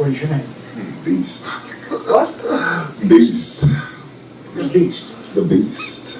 What is your name? Beast. What? Beast. The Beast. The Beast.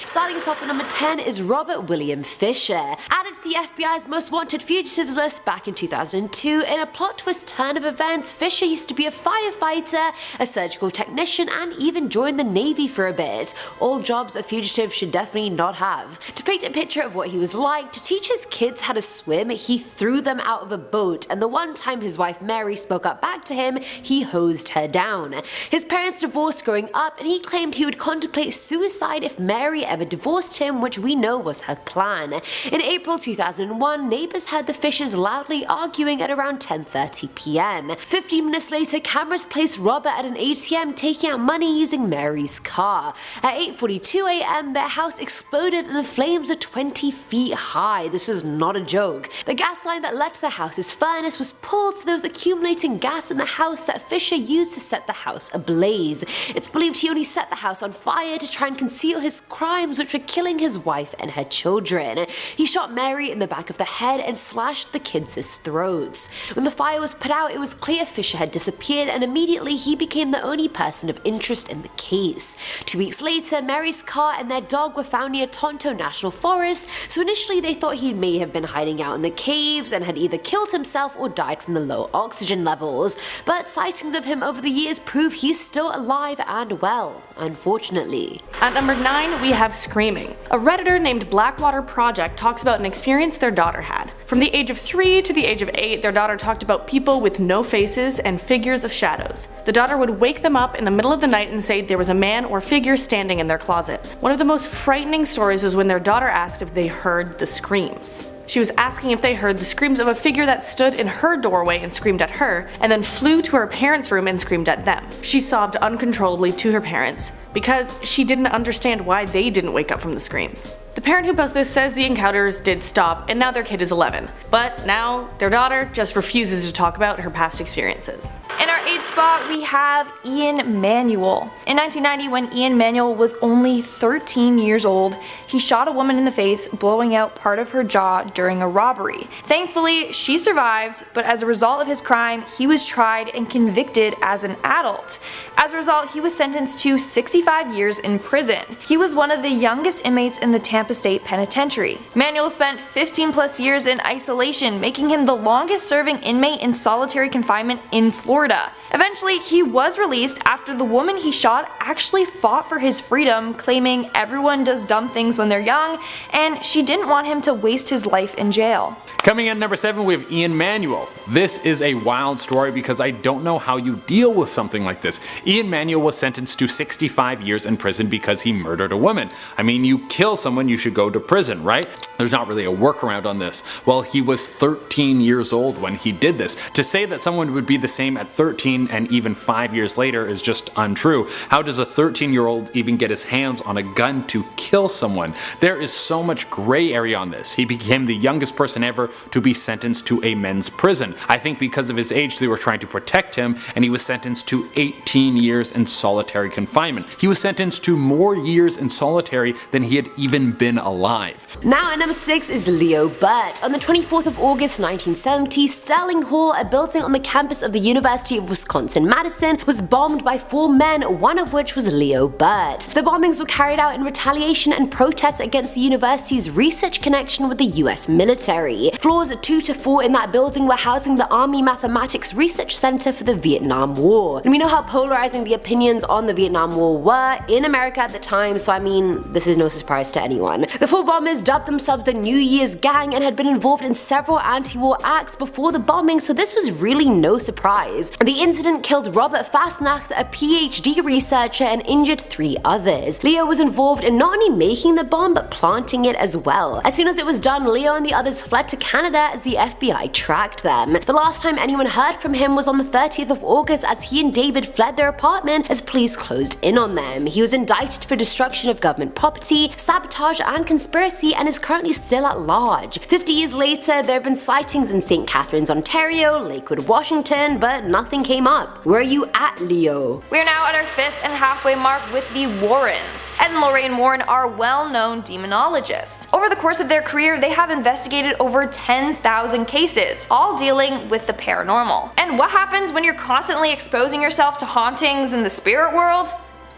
Starting us off at number 10 is Robert William Fisher, added to the FBI's most wanted fugitives list back in 2002. In a plot twist turn of events, Fisher used to be a firefighter, a surgical technician, and even joined the Navy for a bit. All jobs a fugitive should definitely not have. To paint a picture of what he was like, to teach his kids how to swim, he threw them out of a boat, and the one time his wife Mary spoke up back to him, he hosed her down. His parents divorced growing up, and he claimed he would contemplate suicide if Mary ever divorced him, which we know was her plan. In April 2001, neighbors heard the Fishers loudly arguing at around 10:30 p.m. 15 minutes later, cameras placed Robert at an ATM taking out money using Mary's car. At 8:42 a.m., their house exploded and the flames were 20 feet high. This was not a joke. The gas line that led to the house's furnace was pulled, so there was accumulating gas in the house that Fisher used to set the house ablaze. It's believed he only set the house on fire to try and conceal his crimes, which were killing his wife and her children. He shot Mary in the back of the head and slashed the kids' throats. When the fire was put out, it was clear Fisher had disappeared, and immediately he became the only person of interest in the case. 2 weeks later, Mary's car and their dog were found near Tonto National Forest, so initially they thought he may have been hiding out in the caves and had either killed himself or died from the low oxygen levels, but sightings of him over the years prove he's still alive and well, unfortunately. At number 9, we have screaming. A Redditor named Blackwater Project talks about an experience their daughter had. From the age of 3 to the age of 8, their daughter talked about people with no faces and figures of shadows. The daughter would wake them up in the middle of the night and say there was a man or figure standing in their closet. One of the most frightening stories was when their daughter asked if they heard the screams. She was asking if they heard the screams of a figure that stood in her doorway and screamed at her, and then flew to her parents' room and screamed at them. She sobbed uncontrollably to her parents because she didn't understand why they didn't wake up from the screams. The parent who posted this says the encounters did stop, and now their kid is 11. But now their daughter just refuses to talk about her past experiences. In our 8th spot, we have Ian Manuel. In 1990, when Ian Manuel was only 13 years old, he shot a woman in the face, blowing out part of her jaw during a robbery. Thankfully, she survived, but as a result of his crime, he was tried and convicted as an adult. As a result, he was sentenced to 65 years in prison. He was one of the youngest inmates in the Tampa State Penitentiary. Manuel spent 15 plus years in isolation, making him the longest serving inmate in solitary confinement in Florida. Eventually, he was released after the woman he shot actually fought for his freedom, claiming everyone does dumb things when they're young, and she didn't want him to waste his life in jail. Coming in at number 7, we have Ian Manuel. This is a wild story because I don't know how you deal with something like this. Ian Manuel was sentenced to 65 years in prison because he murdered a woman. I mean, you kill someone, you should go to prison, right? There's not really a workaround on this. Well, he was 13 years old when he did this. To say that someone would be the same at 13 and even 5 years later is just untrue. How does a 13-year-old even get his hands on a gun to kill someone? There is so much gray area on this. He became the youngest person ever to be sentenced to a men's prison. I think because of his age they were trying to protect him, and he was sentenced to 18 years in solitary confinement. He was sentenced to more years in solitary than he had even been alive. Now at number 6 is Leo Burt. On the 24th of August 1970, Sterling Hall, a building on the campus of the University of Wisconsin-Madison, was bombed by 4 men, one of which was Leo Burt. The bombings were carried out in retaliation and protest against the university's research connection with the US military. Floors 2 to 4 in that building were housing the Army Mathematics Research Center for the Vietnam War. And we know how polarizing the opinions on the Vietnam War were in America at the time, so I mean, this is no surprise to anyone. The 4 bombers dubbed themselves the New Year's Gang and had been involved in several anti-war acts before the bombing, so this was really no surprise. The incident killed Robert Fastnacht, a PhD researcher, and injured 3 others. Leo was involved in not only making the bomb, but planting it as well. As soon as it was done, Leo and the others fled to Canada as the FBI tracked them. The last time anyone heard from him was on the 30th of August as he and David fled their apartment as police closed in on them. He was indicted for destruction of government property, sabotage, and conspiracy, and is currently still at large. 50 years later, there have been sightings in St. Catharines, Ontario, Lakewood, Washington, but nothing came up. Where are you at, Leo? We are now at our 5th and halfway mark with the Warrens. Ed and Lorraine Warren are well-known demonologists. Over the course of their career, they have investigated over 10,000 cases, all dealing with the paranormal. And what happens when you're constantly exposing yourself to hauntings in the spirit world?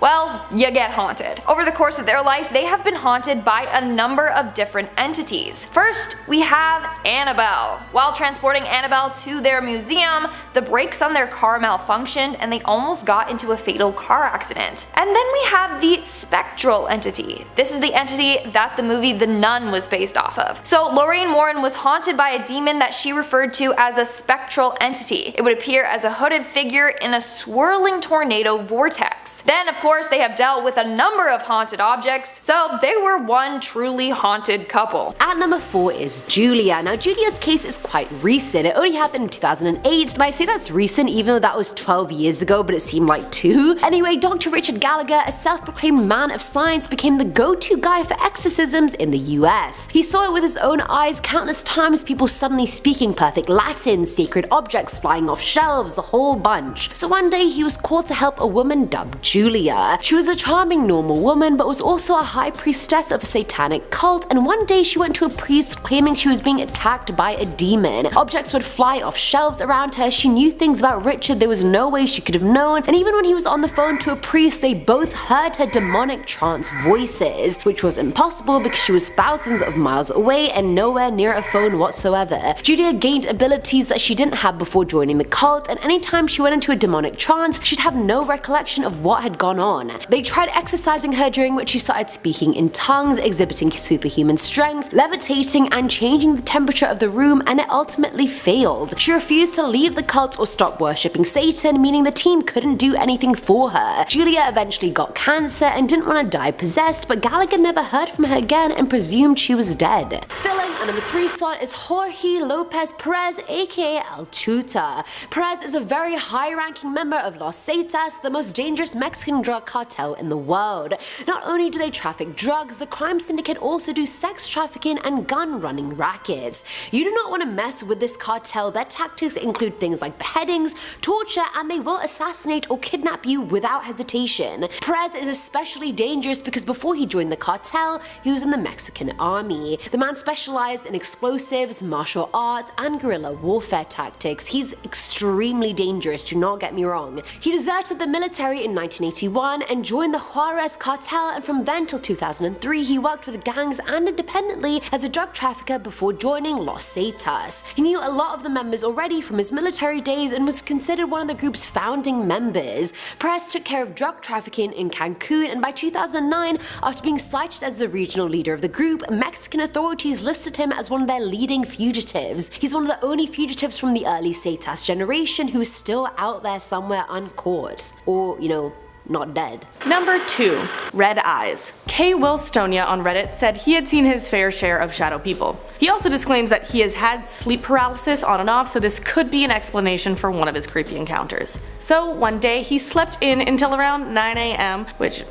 Well, you get haunted. Over the course of their life, they have been haunted by a number of different entities. First, we have Annabelle. While transporting Annabelle to their museum, the brakes on their car malfunctioned and they almost got into a fatal car accident. And then we have the spectral entity. This is the entity that the movie The Nun was based off of. So Lorraine Warren was haunted by a demon that she referred to as a spectral entity. It would appear as a hooded figure in a swirling tornado vortex. Then, of course, they have dealt with a number of haunted objects, so they were one truly haunted couple. At number 4 is Julia. Now Julia's case is quite recent. It only happened in 2008, and I say that's recent even though that was 12 years ago, but it seemed like 2. Anyway, Dr. Richard Gallagher, a self-proclaimed man of science, became the go-to guy for exorcisms in the US. He saw it with his own eyes countless times, people suddenly speaking perfect Latin, sacred objects flying off shelves, a whole bunch. So one day he was called to help a woman dubbed Julia. She was a charming normal woman but was also a high priestess of a satanic cult, and one day she went to a priest claiming she was being attacked by a demon. Objects would fly off shelves around her, she knew things about Richard there was no way she could have known, and even when he was on the phone to a priest they both heard her demonic trance voices, which was impossible because she was thousands of miles away and nowhere near a phone whatsoever. Julia gained abilities that she didn't have before joining the cult, and anytime she went into a demonic trance she'd have no recollection of what had gone on. They tried exercising her, during which she started speaking in tongues, exhibiting superhuman strength, levitating and changing the temperature of the room, and it ultimately failed. She refused to leave the cult or stop worshipping Satan, meaning the team couldn't do anything for her. Julia eventually got cancer and didn't want to die possessed, but Gallagher never heard from her again and presumed she was dead. Filling a number 3 slot is Jorge Lopez Perez, aka El Tuta. Perez is a very high-ranking member of Los Zetas, the most dangerous Mexican drug cartel in the world. Not only do they traffic drugs, the crime syndicate also do sex trafficking and gun running rackets. You do not want to mess with this cartel. Their tactics include things like beheadings, torture, and they will assassinate or kidnap you without hesitation. Perez is especially dangerous because before he joined the cartel, he was in the Mexican army. The man specialized in explosives, martial arts, and guerrilla warfare tactics. He's extremely dangerous, do not get me wrong. He deserted the military in 1981 and joined the Juarez cartel, and from then till 2003 he worked with gangs and independently as a drug trafficker before joining Los Zetas. He knew a lot of the members already from his military days and was considered one of the group's founding members. Perez took care of drug trafficking in Cancun, and by 2009, after being cited as the regional leader of the group, Mexican authorities listed him as one of their leading fugitives. He's one of the only fugitives from the early Zetas generation who is still out there somewhere uncaught. Or, you know, not dead. Number 2. Red Eyes. K. Will Stonia on Reddit said he had seen his fair share of shadow people. He also disclaims that he has had sleep paralysis on and off, so this could be an explanation for one of his creepy encounters. So one day he slept in until around 9 AM, which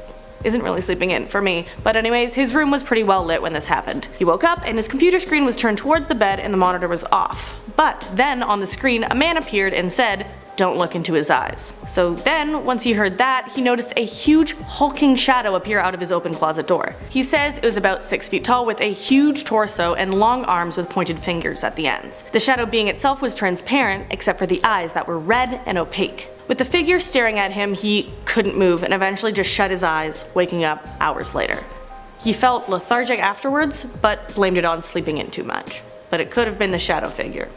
isn't really sleeping in for me, but anyways, his room was pretty well lit when this happened. He woke up and his computer screen was turned towards the bed and the monitor was off. But then on the screen a man appeared and said, "Don't look into his eyes." So then, once he heard that, he noticed a huge hulking shadow appear out of his open closet door. He says it was about 6 feet tall with a huge torso and long arms with pointed fingers at the ends. The shadow being itself was transparent except for the eyes that were red and opaque. With the figure staring at him, he couldn't move and eventually just shut his eyes, waking up hours later. He felt lethargic afterwards, but blamed it on sleeping in too much. But it could have been the shadow figure.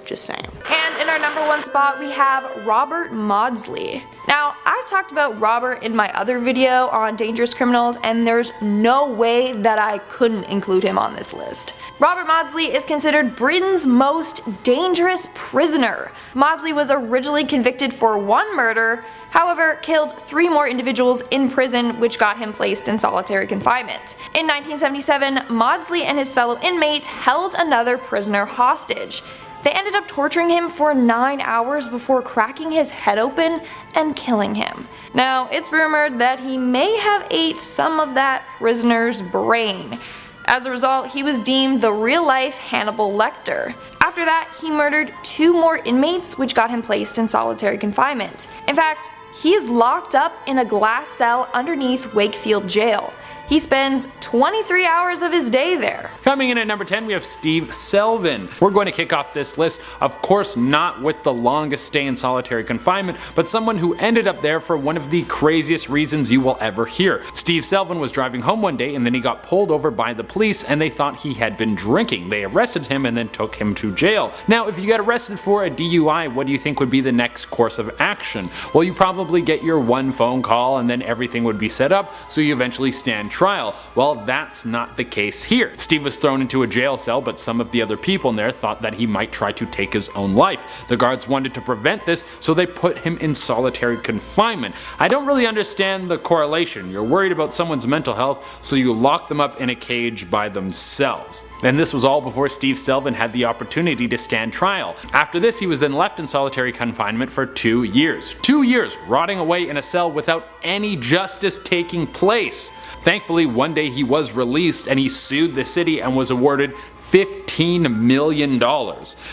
Just saying. And in our number 1 spot we have Robert Maudsley. Now, I've talked about Robert in my other video on dangerous criminals, and there's no way that I couldn't include him on this list. Robert Maudsley is considered Britain's most dangerous prisoner. Maudsley was originally convicted for 1 murder, however killed 3 more individuals in prison, which got him placed in solitary confinement. In 1977, Maudsley and his fellow inmate held another prisoner hostage. They ended up torturing him for 9 hours before cracking his head open and killing him. Now, it's rumored that he may have ate some of that prisoner's brain. As a result, he was deemed the real-life Hannibal Lecter. After that, he murdered 2 more inmates, which got him placed in solitary confinement. In fact, he is locked up in a glass cell underneath Wakefield Jail. He spends 23 hours of his day there. Coming in at number 10, we have Steve Selvin. We're going to kick off this list, of course not with the longest stay in solitary confinement, but someone who ended up there for one of the craziest reasons you will ever hear. Steve Selvin was driving home one day and then he got pulled over by the police and they thought he had been drinking. They arrested him and then took him to jail. Now, if you get arrested for a DUI, what do you think would be the next course of action? Well, you probably get your one phone call and then everything would be set up so you eventually stand trial. Well, that's not the case here. Steve was thrown into a jail cell, but some of the other people in there thought that he might try to take his own life. The guards wanted to prevent this, so they put him in solitary confinement. I don't really understand the correlation. You're worried about someone's mental health, so you lock them up in a cage by themselves. And this was all before Steve Selvin had the opportunity to stand trial. After this, he was then left in solitary confinement for 2 years. 2 years rotting away in a cell without any justice taking place. Thankfully, one day he was released and he sued the city and was awarded $15 million.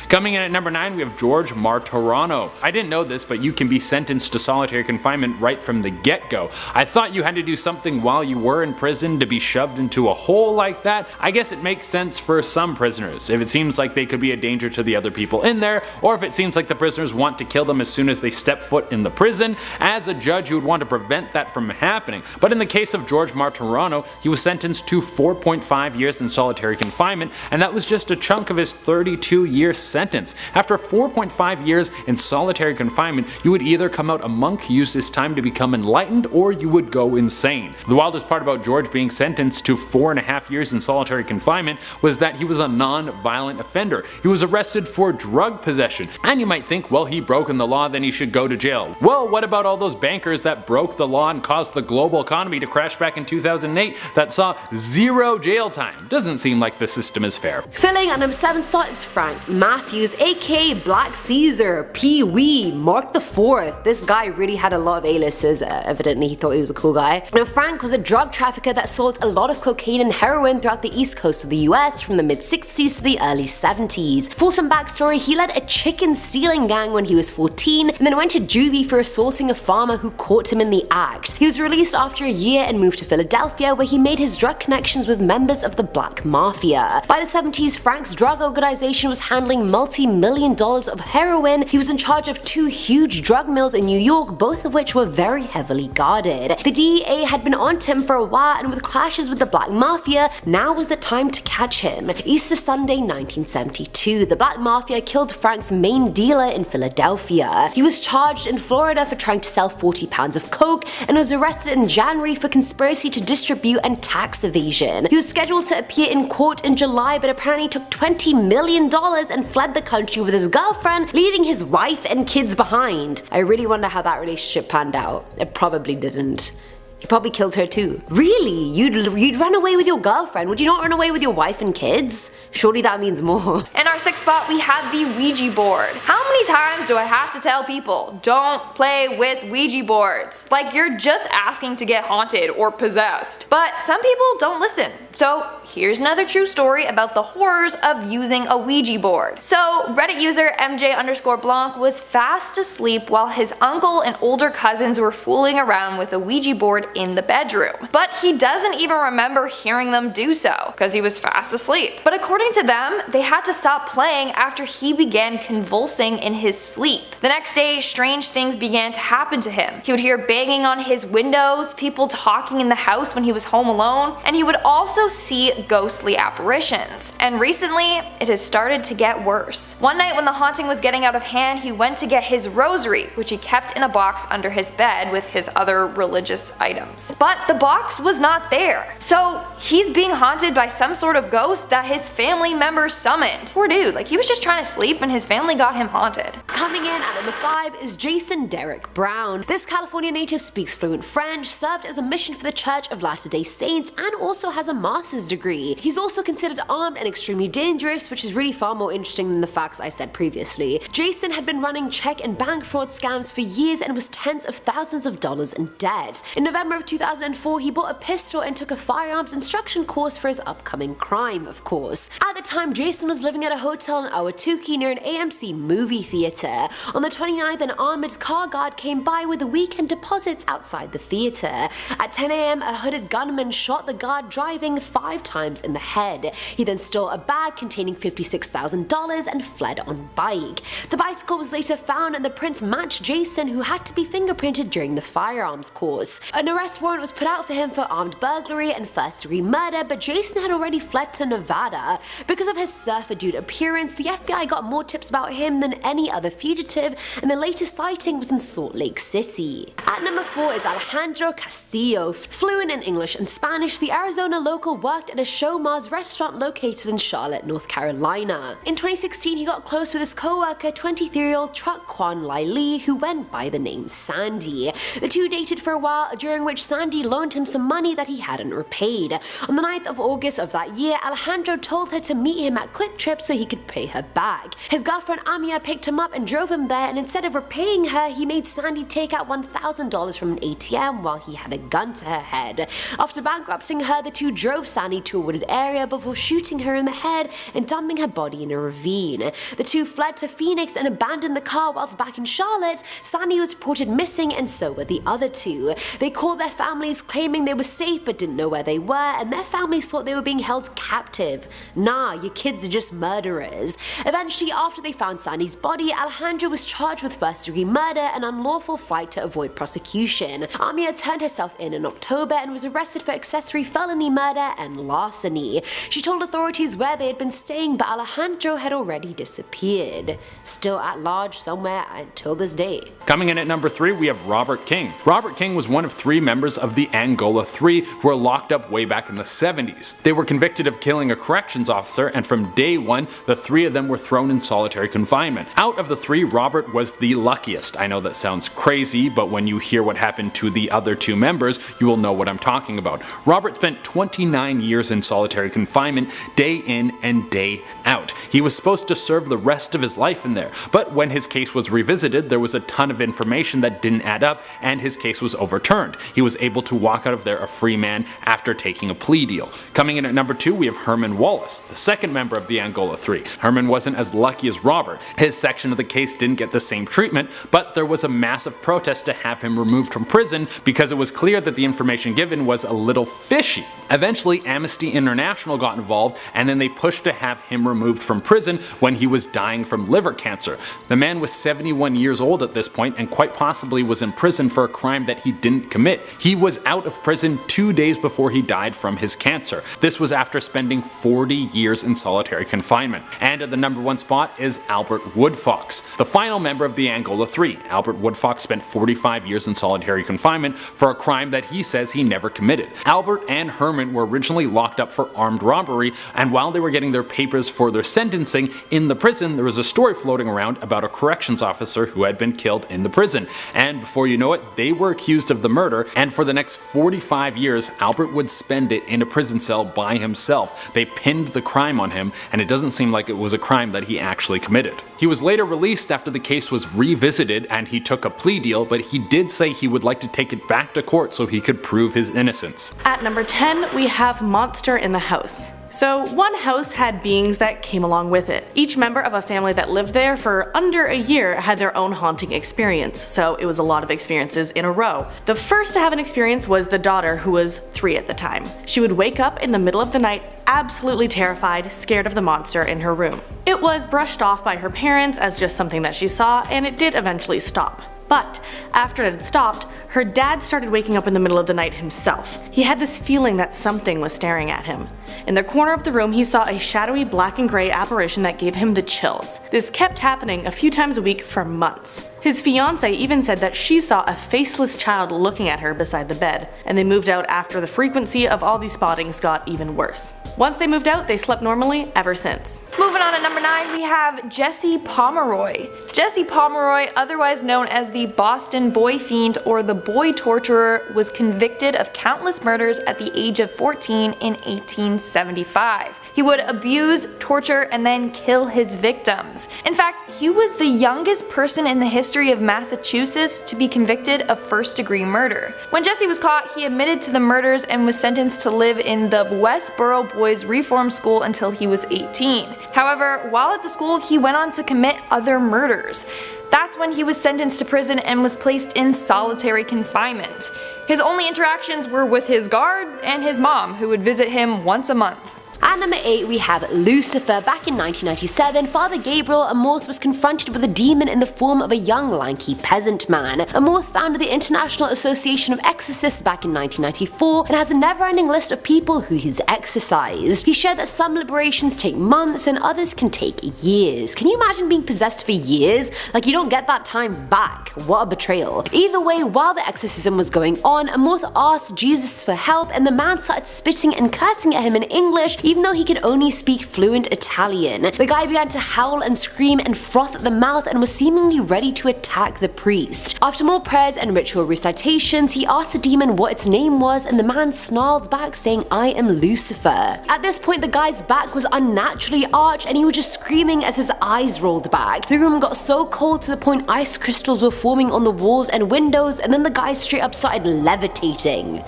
Coming in at number 9, we have George Martorano. I didn't know this, but you can be sentenced to solitary confinement right from the get-go. I thought you had to do something while you were in prison to be shoved into a hole like that. I guess it makes sense for some prisoners, if it seems like they could be a danger to the other people in there, or if it seems like the prisoners want to kill them as soon as they step foot in the prison. As a judge, you would want to prevent that from happening. But in the case of George Martorano, he was sentenced to 4.5 years in solitary confinement, and that was just a chunk of his 32-year sentence. After 4.5 years in solitary confinement, you would either come out a monk, use this time to become enlightened, or you would go insane. The wildest part about George being sentenced to 4.5 years in solitary confinement was that he was a non-violent offender. He was arrested for drug possession. And you might think, well, he broken the law, then he should go to jail. Well, what about all those bankers that broke the law and caused the global economy to crash back in 2008 that saw 0 jail time? Doesn't seem like the system is fair. Filling at number 7 slot is Frank Matthews, aka Black Caesar, Pee Wee, Mark IV. This guy really had a lot of A-listers, evidently he thought he was a cool guy. Now, Frank was a drug trafficker that sold a lot of cocaine and heroin throughout the east coast of the US from the mid-60s to the early 70s. For some backstory, he led a chicken stealing gang when he was 14 and then went to juvie for assaulting a farmer who caught him in the act. He was released after a year and moved to Philadelphia, where he made his drug connections with members of the Black Mafia. By the 70s, Frank's drug organization was handling multi-million dollars of heroin. He was in charge of 2 huge drug mills in New York, both of which were very heavily guarded. The DEA had been onto him for a while, and with clashes with the Black Mafia, now was the time to catch him. Easter Sunday 1972, the Black Mafia killed Frank's main dealer in Philadelphia. He was charged in Florida for trying to sell 40 pounds of coke and was arrested in January for conspiracy to distribute and tax evasion. He was scheduled to appear in court in July, but apparently took $20 million and fled the country with his girlfriend, leaving his wife and kids behind. I really wonder how that relationship panned out. It probably didn't. He probably killed her too. Really? You'd run away with your girlfriend? Would you not run away with your wife and kids? Surely that means more. In our 6th spot, we have the Ouija board. How many times do I have to tell people, don't play with Ouija boards? Like, you're just asking to get haunted or possessed. But some people don't listen. So here's another true story about the horrors of using a Ouija board. So Reddit user MJ_Blanc was fast asleep while his uncle and older cousins were fooling around with a Ouija board in the bedroom. But he doesn't even remember hearing them do so, because he was fast asleep. But according to them, they had to stop playing after he began convulsing in his sleep. The next day, strange things began to happen to him. He would hear banging on his windows, people talking in the house when he was home alone, and he would also see ghostly apparitions. And recently, it has started to get worse. One night when the haunting was getting out of hand, he went to get his rosary, which he kept in a box under his bed with his other religious items. But the box was not there. So he's being haunted by some sort of ghost that his family members summoned. Poor dude, like he was just trying to sleep and his family got him haunted. Coming in at number 5 is Jason Derek Brown. This California native speaks fluent French, served as a mission for the Church of Latter-day Saints, and also has a master's degree. He's also considered armed and extremely dangerous, which is really far more interesting than the facts I said previously. Jason had been running check and bank fraud scams for years and was tens of thousands of dollars in debt. In November November of 2004, he bought a pistol and took a firearms instruction course for his upcoming crime, of course. At the time, Jason was living at a hotel in Ahwatukee near an AMC movie theater. On the 29th, an armored car guard came by with the weekend deposits outside the theater. At 10 a.m., a hooded gunman shot the guard driving 5 times in the head. He then stole a bag containing $56,000 and fled on bike. The bicycle was later found and the prints matched Jason, who had to be fingerprinted during the firearms course. An arrest warrant was put out for him for armed burglary and first-degree murder, but Jason had already fled to Nevada. Because of his surfer dude appearance, the FBI got more tips about him than any other fugitive, and the latest sighting was in Salt Lake City. At number 4 is Alejandro Castillo. Fluent in English and Spanish, the Arizona local worked at a Show Mars restaurant located in Charlotte, North Carolina. In 2016, he got close with his co-worker, 23-year-old Truck Kwan Lai Lee, who went by the name Sandy. The two dated for a while, during which Sandy loaned him some money that he hadn't repaid. On the 9th of August of that year, Alejandro told her to meet him at Quick Trip so he could pay her back. His girlfriend Amia picked him up and drove him there, and instead of repaying her, he made Sandy take out $1,000 from an ATM while he had a gun to her head. After bankrupting her, the two drove Sandy to a wooded area before shooting her in the head and dumping her body in a ravine. The two fled to Phoenix and abandoned the car. Whilst back in Charlotte, Sandy was reported missing, and so were the other two. They called their families claiming they were safe but didn't know where they were, and their families thought they were being held captive. Nah, your kids are just murderers. Eventually, after they found Sandy's body, Alejandro was charged with first-degree murder and unlawful flight to avoid prosecution. Amia turned herself in October and was arrested for accessory felony murder and larceny. She told authorities where they had been staying, but Alejandro had already disappeared. Still at large somewhere until this day. Coming in at number 3, we have Robert King. Robert King was one of 3 members of the Angola 3 who were locked up way back in the 70s. They were convicted of killing a corrections officer, and from day 1, the 3 of them were thrown in solitary confinement. Out of the 3, Robert was the luckiest. I know that sounds crazy, but when you hear what happened to the other 2 members, you will know what I'm talking about. Robert spent 29 years in solitary confinement, day in and day out. He was supposed to serve the rest of his life in there, but when his case was revisited, there was a ton of information that didn't add up, and his case was overturned. He was able to walk out of there a free man after taking a plea deal. Coming in at number 2, we have Herman Wallace, the second member of the Angola 3. Herman wasn't as lucky as Robert. His section of the case didn't get the same treatment, but there was a massive protest to have him removed from prison because it was clear that the information given was a little fishy. Eventually, Amnesty International got involved, and then they pushed to have him removed from prison when he was dying from liver cancer. The man was 71 years old at this point and quite possibly was in prison for a crime that he didn't commit. He was out of prison 2 days before he died from his cancer. This was after spending 40 years in solitary confinement. And at the number 1 spot is Albert Woodfox, the final member of the Angola 3. Albert Woodfox spent 45 years in solitary confinement for a crime that he says he never committed. Albert and Herman were originally locked up for armed robbery, and while they were getting their papers for their sentencing in the prison, there was a story floating around about a corrections officer who had been killed in the prison. And before you know it, they were accused of the murder, and for the next 45 years, Albert would spend it in a prison cell by himself. They pinned the crime on him, and it doesn't seem like it was a crime that he actually committed. He was later released after the case was revisited and he took a plea deal, but he did say he would like to take it back to court so he could prove his innocence. At number 10, we have Monster in the House. So one house had beings that came along with it. Each member of a family that lived there for under a year had their own haunting experience, so it was a lot of experiences in a row. The first to have an experience was the daughter, who was 3 at the time. She would wake up in the middle of the night absolutely terrified, scared of the monster in her room. It was brushed off by her parents as just something that she saw, and it did eventually stop. But after it had stopped, her dad started waking up in the middle of the night himself. He had this feeling that something was staring at him. In the corner of the room, he saw a shadowy black and gray apparition that gave him the chills. This kept happening a few times a week for months. His fiancée even said that she saw a faceless child looking at her beside the bed, and they moved out after the frequency of all these spottings got even worse. Once they moved out, they slept normally ever since. Moving on to number 9, we have Jesse Pomeroy. Jesse Pomeroy, otherwise known as the Boston Boy Fiend or the Boy Torturer, was convicted of countless murders at the age of 14 in 18 1975. He would abuse, torture, and then kill his victims. In fact, he was the youngest person in the history of Massachusetts to be convicted of first-degree murder. When Jesse was caught, he admitted to the murders and was sentenced to live in the Westboro Boys Reform School until he was 18. However, while at the school, he went on to commit other murders. That's when he was sentenced to prison and was placed in solitary confinement. His only interactions were with his guard and his mom, who would visit him once a month. At number 8 we have Lucifer. Back in 1997, Father Gabriel Amorth was confronted with a demon in the form of a young lanky peasant man. Amorth founded the International Association of Exorcists back in 1994 and has a never-ending list of people who he's exorcised. He shared that some liberations take months and others can take years. Can you imagine being possessed for years? Like, you don't get that time back. What a betrayal. Either way, while the exorcism was going on, Amorth asked Jesus for help and the man started spitting and cursing at him in English, even though he could only speak fluent Italian. The guy began to howl and scream and froth at the mouth and was seemingly ready to attack the priest. After more prayers and ritual recitations, he asked the demon what its name was and the man snarled back saying, "I am Lucifer." At this point, the guy's back was unnaturally arched and he was just screaming as his eyes rolled back. The room got so cold to the point ice crystals were forming on the walls and windows, and then the guy straight up started levitating.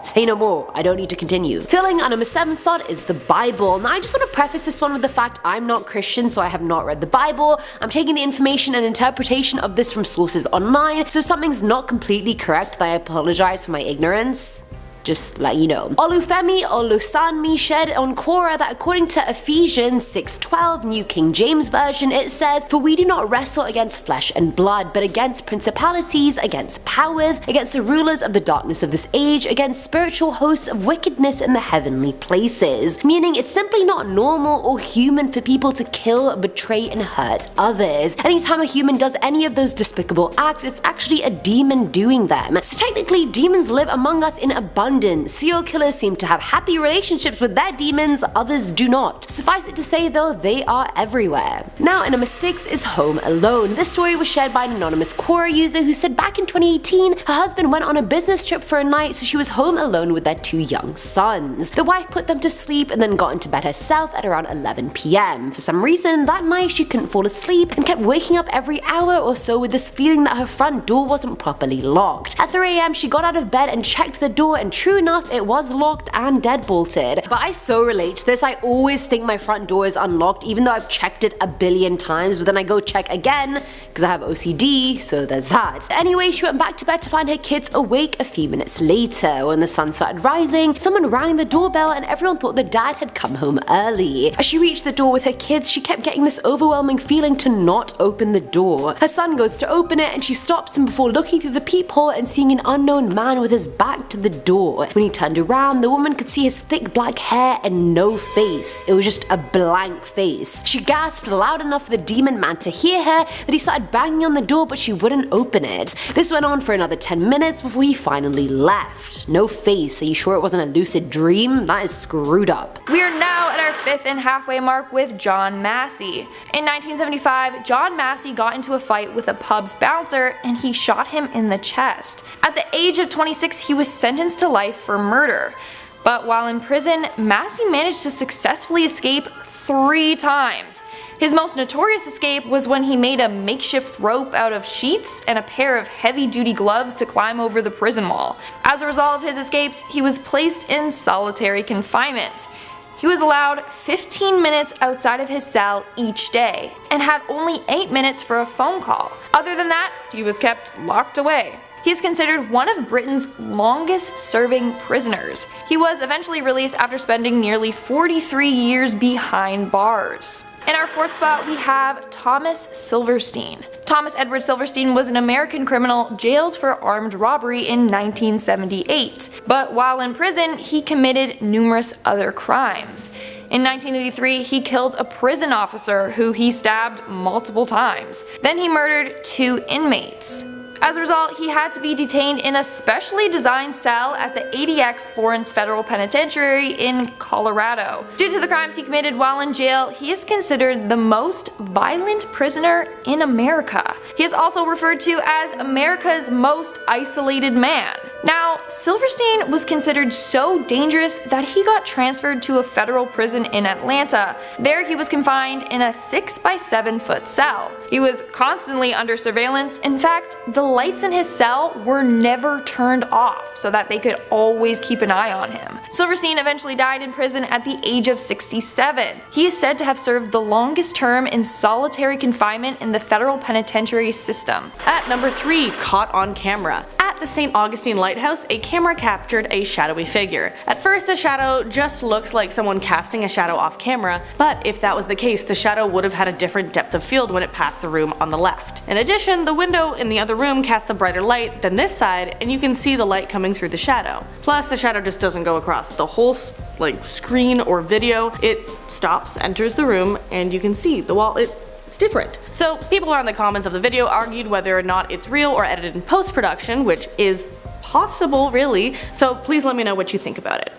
Say no more, I don't need to continue. Filling our number 7 slot is the Bible. Now I just want to preface this one with the fact I'm not Christian, so I have not read the Bible. I'm taking the information and interpretation of this from sources online, so if something's not completely correct, then I apologize for my ignorance. Just let you know. Olufemi Olusanmi shared on Quora that according to Ephesians 6:12, New King James Version, it says, "For we do not wrestle against flesh and blood, but against principalities, against powers, against the rulers of the darkness of this age, against spiritual hosts of wickedness in the heavenly places." Meaning it's simply not normal or human for people to kill, betray, and hurt others. Anytime a human does any of those despicable acts, it's actually a demon doing them. So technically, demons live among us in abundance. Serial killers seem to have happy relationships with their demons, others do not. Suffice it to say though, they are everywhere. Now at number 6 is Home Alone. This story was shared by an anonymous Quora user who said back in 2018, her husband went on a business trip for a night, so she was home alone with their 2 young sons. The wife put them to sleep and then got into bed herself at around 11 PM. For some reason, that night she couldn't fall asleep and kept waking up every hour or so with this feeling that her front door wasn't properly locked. At 3 AM she got out of bed and checked the door, and true enough, it was locked and deadbolted. But I so relate to this. I always think my front door is unlocked even though I've checked it a billion times, but then I go check again because I have OCD, so there's that. Anyway, she went back to bed to find her kids awake a few minutes later. When the sun started rising, someone rang the doorbell and everyone thought the dad had come home early. As she reached the door with her kids, she kept getting this overwhelming feeling to not open the door. Her son goes to open it and she stops him before looking through the peephole and seeing an unknown man with his back to the door. When he turned around, the woman could see his thick black hair and no face. It was just a blank face. She gasped loud enough for the demon man to hear her that he started banging on the door, but she wouldn't open it. This went on for another 10 minutes before he finally left. No face. Are you sure it wasn't a lucid dream? That is screwed up. We are now at our 5th and halfway mark with John Massey. In 1975, John Massey got into a fight with a pub's bouncer and he shot him in the chest. At the age of 26, he was sentenced to life for murder. But while in prison, Massey managed to successfully escape 3 times. His most notorious escape was when he made a makeshift rope out of sheets and a pair of heavy-duty gloves to climb over the prison wall. As a result of his escapes, he was placed in solitary confinement. He was allowed 15 minutes outside of his cell each day, and had only 8 minutes for a phone call. Other than that, he was kept locked away. He is considered one of Britain's longest serving prisoners. He was eventually released after spending nearly 43 years behind bars. In our 4th spot, we have Thomas Silverstein. Thomas Edward Silverstein was an American criminal jailed for armed robbery in 1978. But while in prison, he committed numerous other crimes. In 1983, he killed a prison officer who he stabbed multiple times. Then he murdered 2 inmates. As a result, he had to be detained in a specially designed cell at the ADX Florence Federal Penitentiary in Colorado. Due to the crimes he committed while in jail, he is considered the most violent prisoner in America. He is also referred to as America's most isolated man. Now, Silverstein was considered so dangerous that he got transferred to a federal prison in Atlanta. There he was confined in a 6 by 7 foot cell. He was constantly under surveillance. In fact, the lights in his cell were never turned off so that they could always keep an eye on him. Silverstein eventually died in prison at the age of 67. He is said to have served the longest term in solitary confinement in the federal penitentiary system. At number 3, caught on camera. At the St. Augustine Lighthouse, a camera captured a shadowy figure. At first, the shadow just looks like someone casting a shadow off camera, but if that was the case, the shadow would have had a different depth of field when it passed the room on the left. In addition, the window in the other room casts a brighter light than this side, and you can see the light coming through the shadow. Plus, the shadow just doesn't go across the whole screen or video. It stops, enters the room, and you can see the wall. It's different. So people around the comments of the video argued whether or not it's real or edited in post-production, which is possible really, so please let me know what you think about it.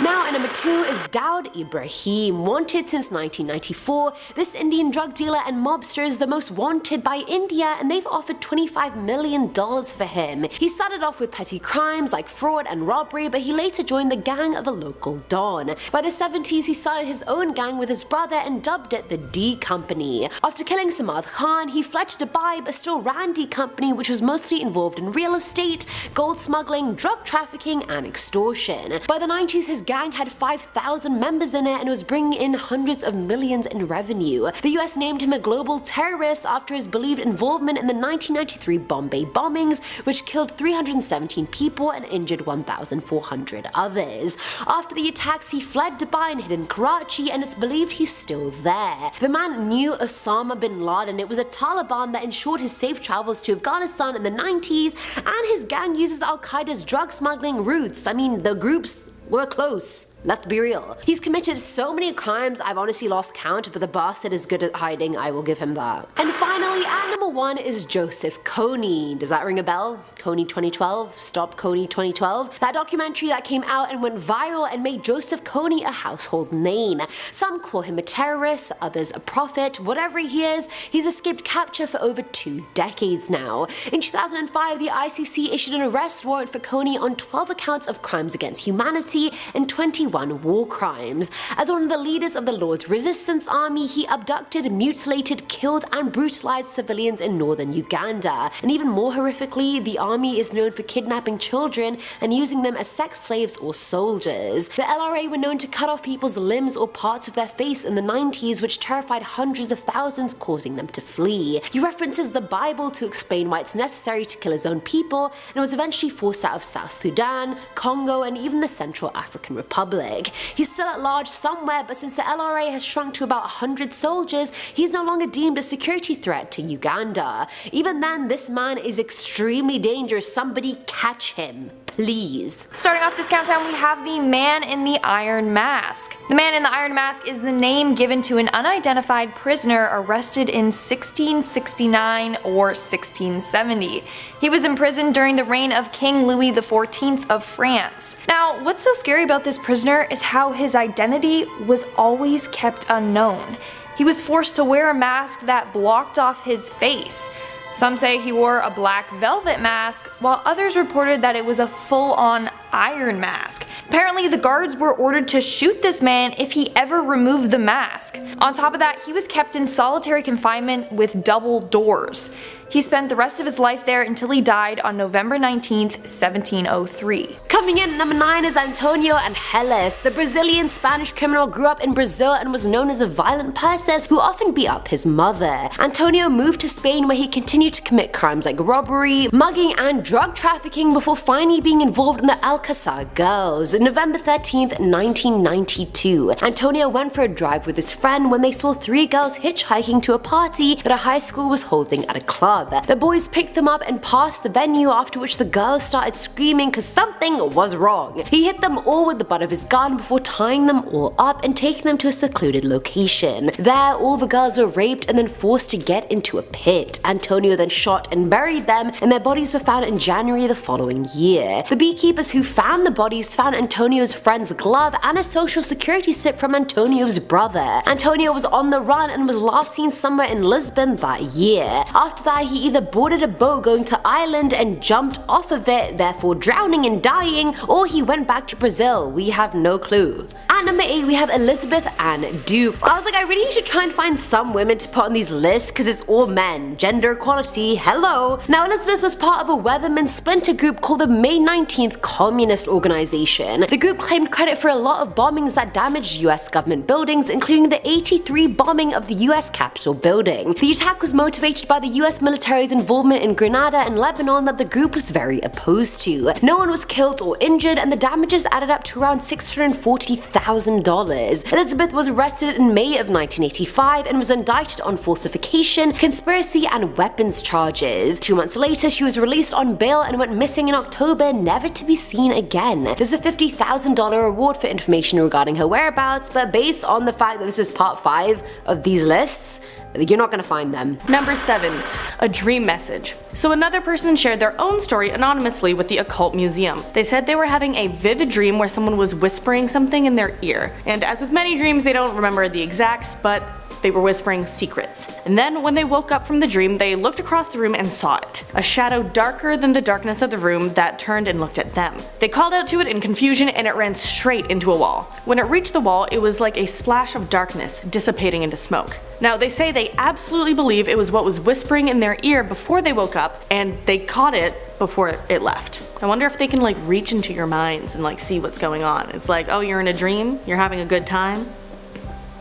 Now at number 2 is Dawood Ibrahim. Wanted since 1994, this Indian drug dealer and mobster is the most wanted by India, and they've offered $25 million for him. He started off with petty crimes like fraud and robbery, but he later joined the gang of a local don. By the 70s, he started his own gang with his brother and dubbed it the D Company. After killing Samad Khan, he fled to Dubai but still ran D Company, which was mostly involved in real estate, gold smuggling, drug trafficking, and extortion. By the 90s, his gang had 5,000 members in it and was bringing in hundreds of millions in revenue. The US named him a global terrorist after his believed involvement in the 1993 Bombay bombings, which killed 317 people and injured 1,400 others. After the attacks, he fled Dubai and hid in Karachi, and it's believed he's still there. The man knew Osama bin Laden. It was a Taliban that ensured his safe travels to Afghanistan in the 90s, and his gang uses Al-Qaeda's drug smuggling routes. I mean, the groups were close. Let's be real. He's committed so many crimes I've honestly lost count, but the bastard is good at hiding, I will give him that. And finally, at number 1 is Joseph Kony. Does that ring a bell? Kony 2012? Stop Kony 2012? That documentary that came out and went viral and made Joseph Kony a household name. Some call him a terrorist, others a prophet. Whatever he is, he's escaped capture for over 2 decades now. In 2005, the ICC issued an arrest warrant for Kony on 12 accounts of crimes against humanity and 21 war crimes. As one of the leaders of the Lord's Resistance Army, he abducted, mutilated, killed, and brutalized civilians in northern Uganda. And even more horrifically, the army is known for kidnapping children and using them as sex slaves or soldiers. The LRA were known to cut off people's limbs or parts of their face in the 90s, which terrified hundreds of thousands, causing them to flee. He references the Bible to explain why it's necessary to kill his own people, and was eventually forced out of South Sudan, Congo, and even the Central African Republic. He's still at large somewhere, but since the LRA has shrunk to about 100 soldiers, he's no longer deemed a security threat to Uganda. Even then, this man is extremely dangerous. Somebody catch him, please. Starting off this countdown, we have the Man in the Iron Mask. The Man in the Iron Mask is the name given to an unidentified prisoner arrested in 1669 or 1670. He was imprisoned during the reign of King Louis XIV of France. Now, what's so scary about this prisoner is how his identity was always kept unknown. He was forced to wear a mask that blocked off his face. Some say he wore a black velvet mask, while others reported that it was a full-on iron mask. Apparently, the guards were ordered to shoot this man if he ever removed the mask. On top of that, he was kept in solitary confinement with double doors. He spent the rest of his life there until he died on November 19th, 1703. Coming in at number 9 is Antonio Angeles. The Brazilian Spanish criminal grew up in Brazil and was known as a violent person who often beat up his mother. Antonio moved to Spain, where he continued to commit crimes like robbery, mugging, and drug trafficking before finally being involved in the Alcasser girls. On November 13th, 1992, Antonio went for a drive with his friend when they saw 3 girls hitchhiking to a party that a high school was holding at a club. The boys picked them up and passed the venue, after which the girls started screaming because something was wrong. He hit them all with the butt of his gun before tying them all up and taking them to a secluded location. There, all the girls were raped and then forced to get into a pit. Antonio then shot and buried them, and their bodies were found in January the following year. The beekeepers who found the bodies found Antonio's friend's glove and a social security slip from Antonio's brother. Antonio was on the run and was last seen somewhere in Lisbon that year. After that, he either boarded a boat going to Ireland and jumped off of it, therefore drowning and dying, or he went back to Brazil. We have no clue. At number 8, we have Elizabeth Ann Duke. I was like, I really need to try and find some women to put on these lists because it's all men. Gender equality, hello. Now, Elizabeth was part of a Weatherman splinter group called the May 19th Communist Organization. The group claimed credit for a lot of bombings that damaged US government buildings, including the 83 bombing of the US Capitol building. The attack was motivated by the US military's involvement in Grenada and Lebanon that the group was very opposed to. No one was killed or injured, and the damages added up to around $640,000. Elizabeth was arrested in May of 1985 and was indicted on falsification, conspiracy, and weapons charges. 2 months later, she was released on bail and went missing in October, never to be seen again. There's a $50,000 reward for information regarding her whereabouts, but based on the fact that this is part 5 of these lists, you're not gonna find them. Number 7. A dream message. So another person shared their own story anonymously with the Occult Museum. They said they were having a vivid dream where someone was whispering something in their ear. And as with many dreams, they don't remember the exacts, but they were whispering secrets. And then when they woke up from the dream, they looked across the room and saw it. A shadow darker than the darkness of the room that turned and looked at them. They called out to it in confusion and it ran straight into a wall. When it reached the wall, it was like a splash of darkness dissipating into smoke. Now they say they absolutely believe it was what was whispering in their ear before they woke up, and they caught it before it left. I wonder if they can like reach into your minds and like see what's going on. It's like, oh, you're in a dream? You're having a good time?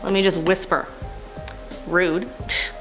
Let me just whisper. Rude.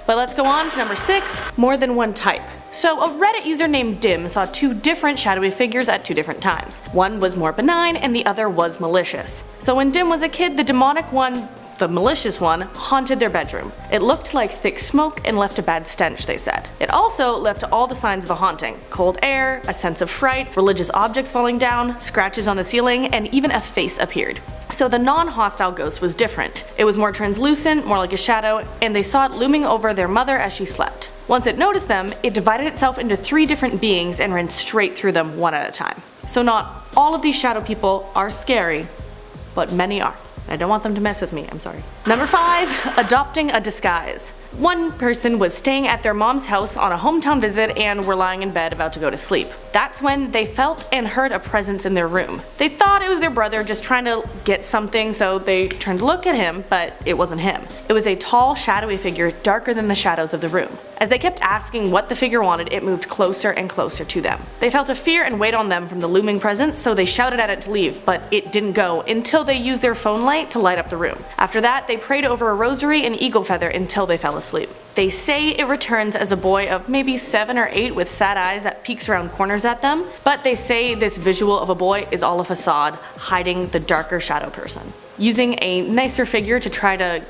But let's go on to number 6, more than one type. So a Reddit user named Dim saw 2 different shadowy figures at 2 different times. One was more benign and the other was malicious. So when Dim was a kid, the demonic one, the malicious one, haunted their bedroom. It looked like thick smoke and left a bad stench, they said. It also left all the signs of a haunting. Cold air, a sense of fright, religious objects falling down, scratches on the ceiling, and even a face appeared. So the non-hostile ghost was different. It was more translucent, more like a shadow, and they saw it looming over their mother as she slept. Once it noticed them, it divided itself into 3 different beings and ran straight through them one at a time. So not all of these shadow people are scary, but many are. I don't want them to mess with me, I'm sorry. Number 5, adopting a disguise. One person was staying at their mom's house on a hometown visit and were lying in bed about to go to sleep. That's when they felt and heard a presence in their room. They thought it was their brother just trying to get something, so they turned to look at him, but it wasn't him. It was a tall, shadowy figure darker than the shadows of the room. As they kept asking what the figure wanted, it moved closer and closer to them. They felt a fear and weight on them from the looming presence, so they shouted at it to leave, but it didn't go until they used their phone light to light up the room. After that, they prayed over a rosary and eagle feather until they fell asleep. They say it returns as a boy of maybe 7 or 8 with sad eyes that peeks around corners at them, but they say this visual of a boy is all a facade, hiding the darker shadow person. Using a nicer figure to try to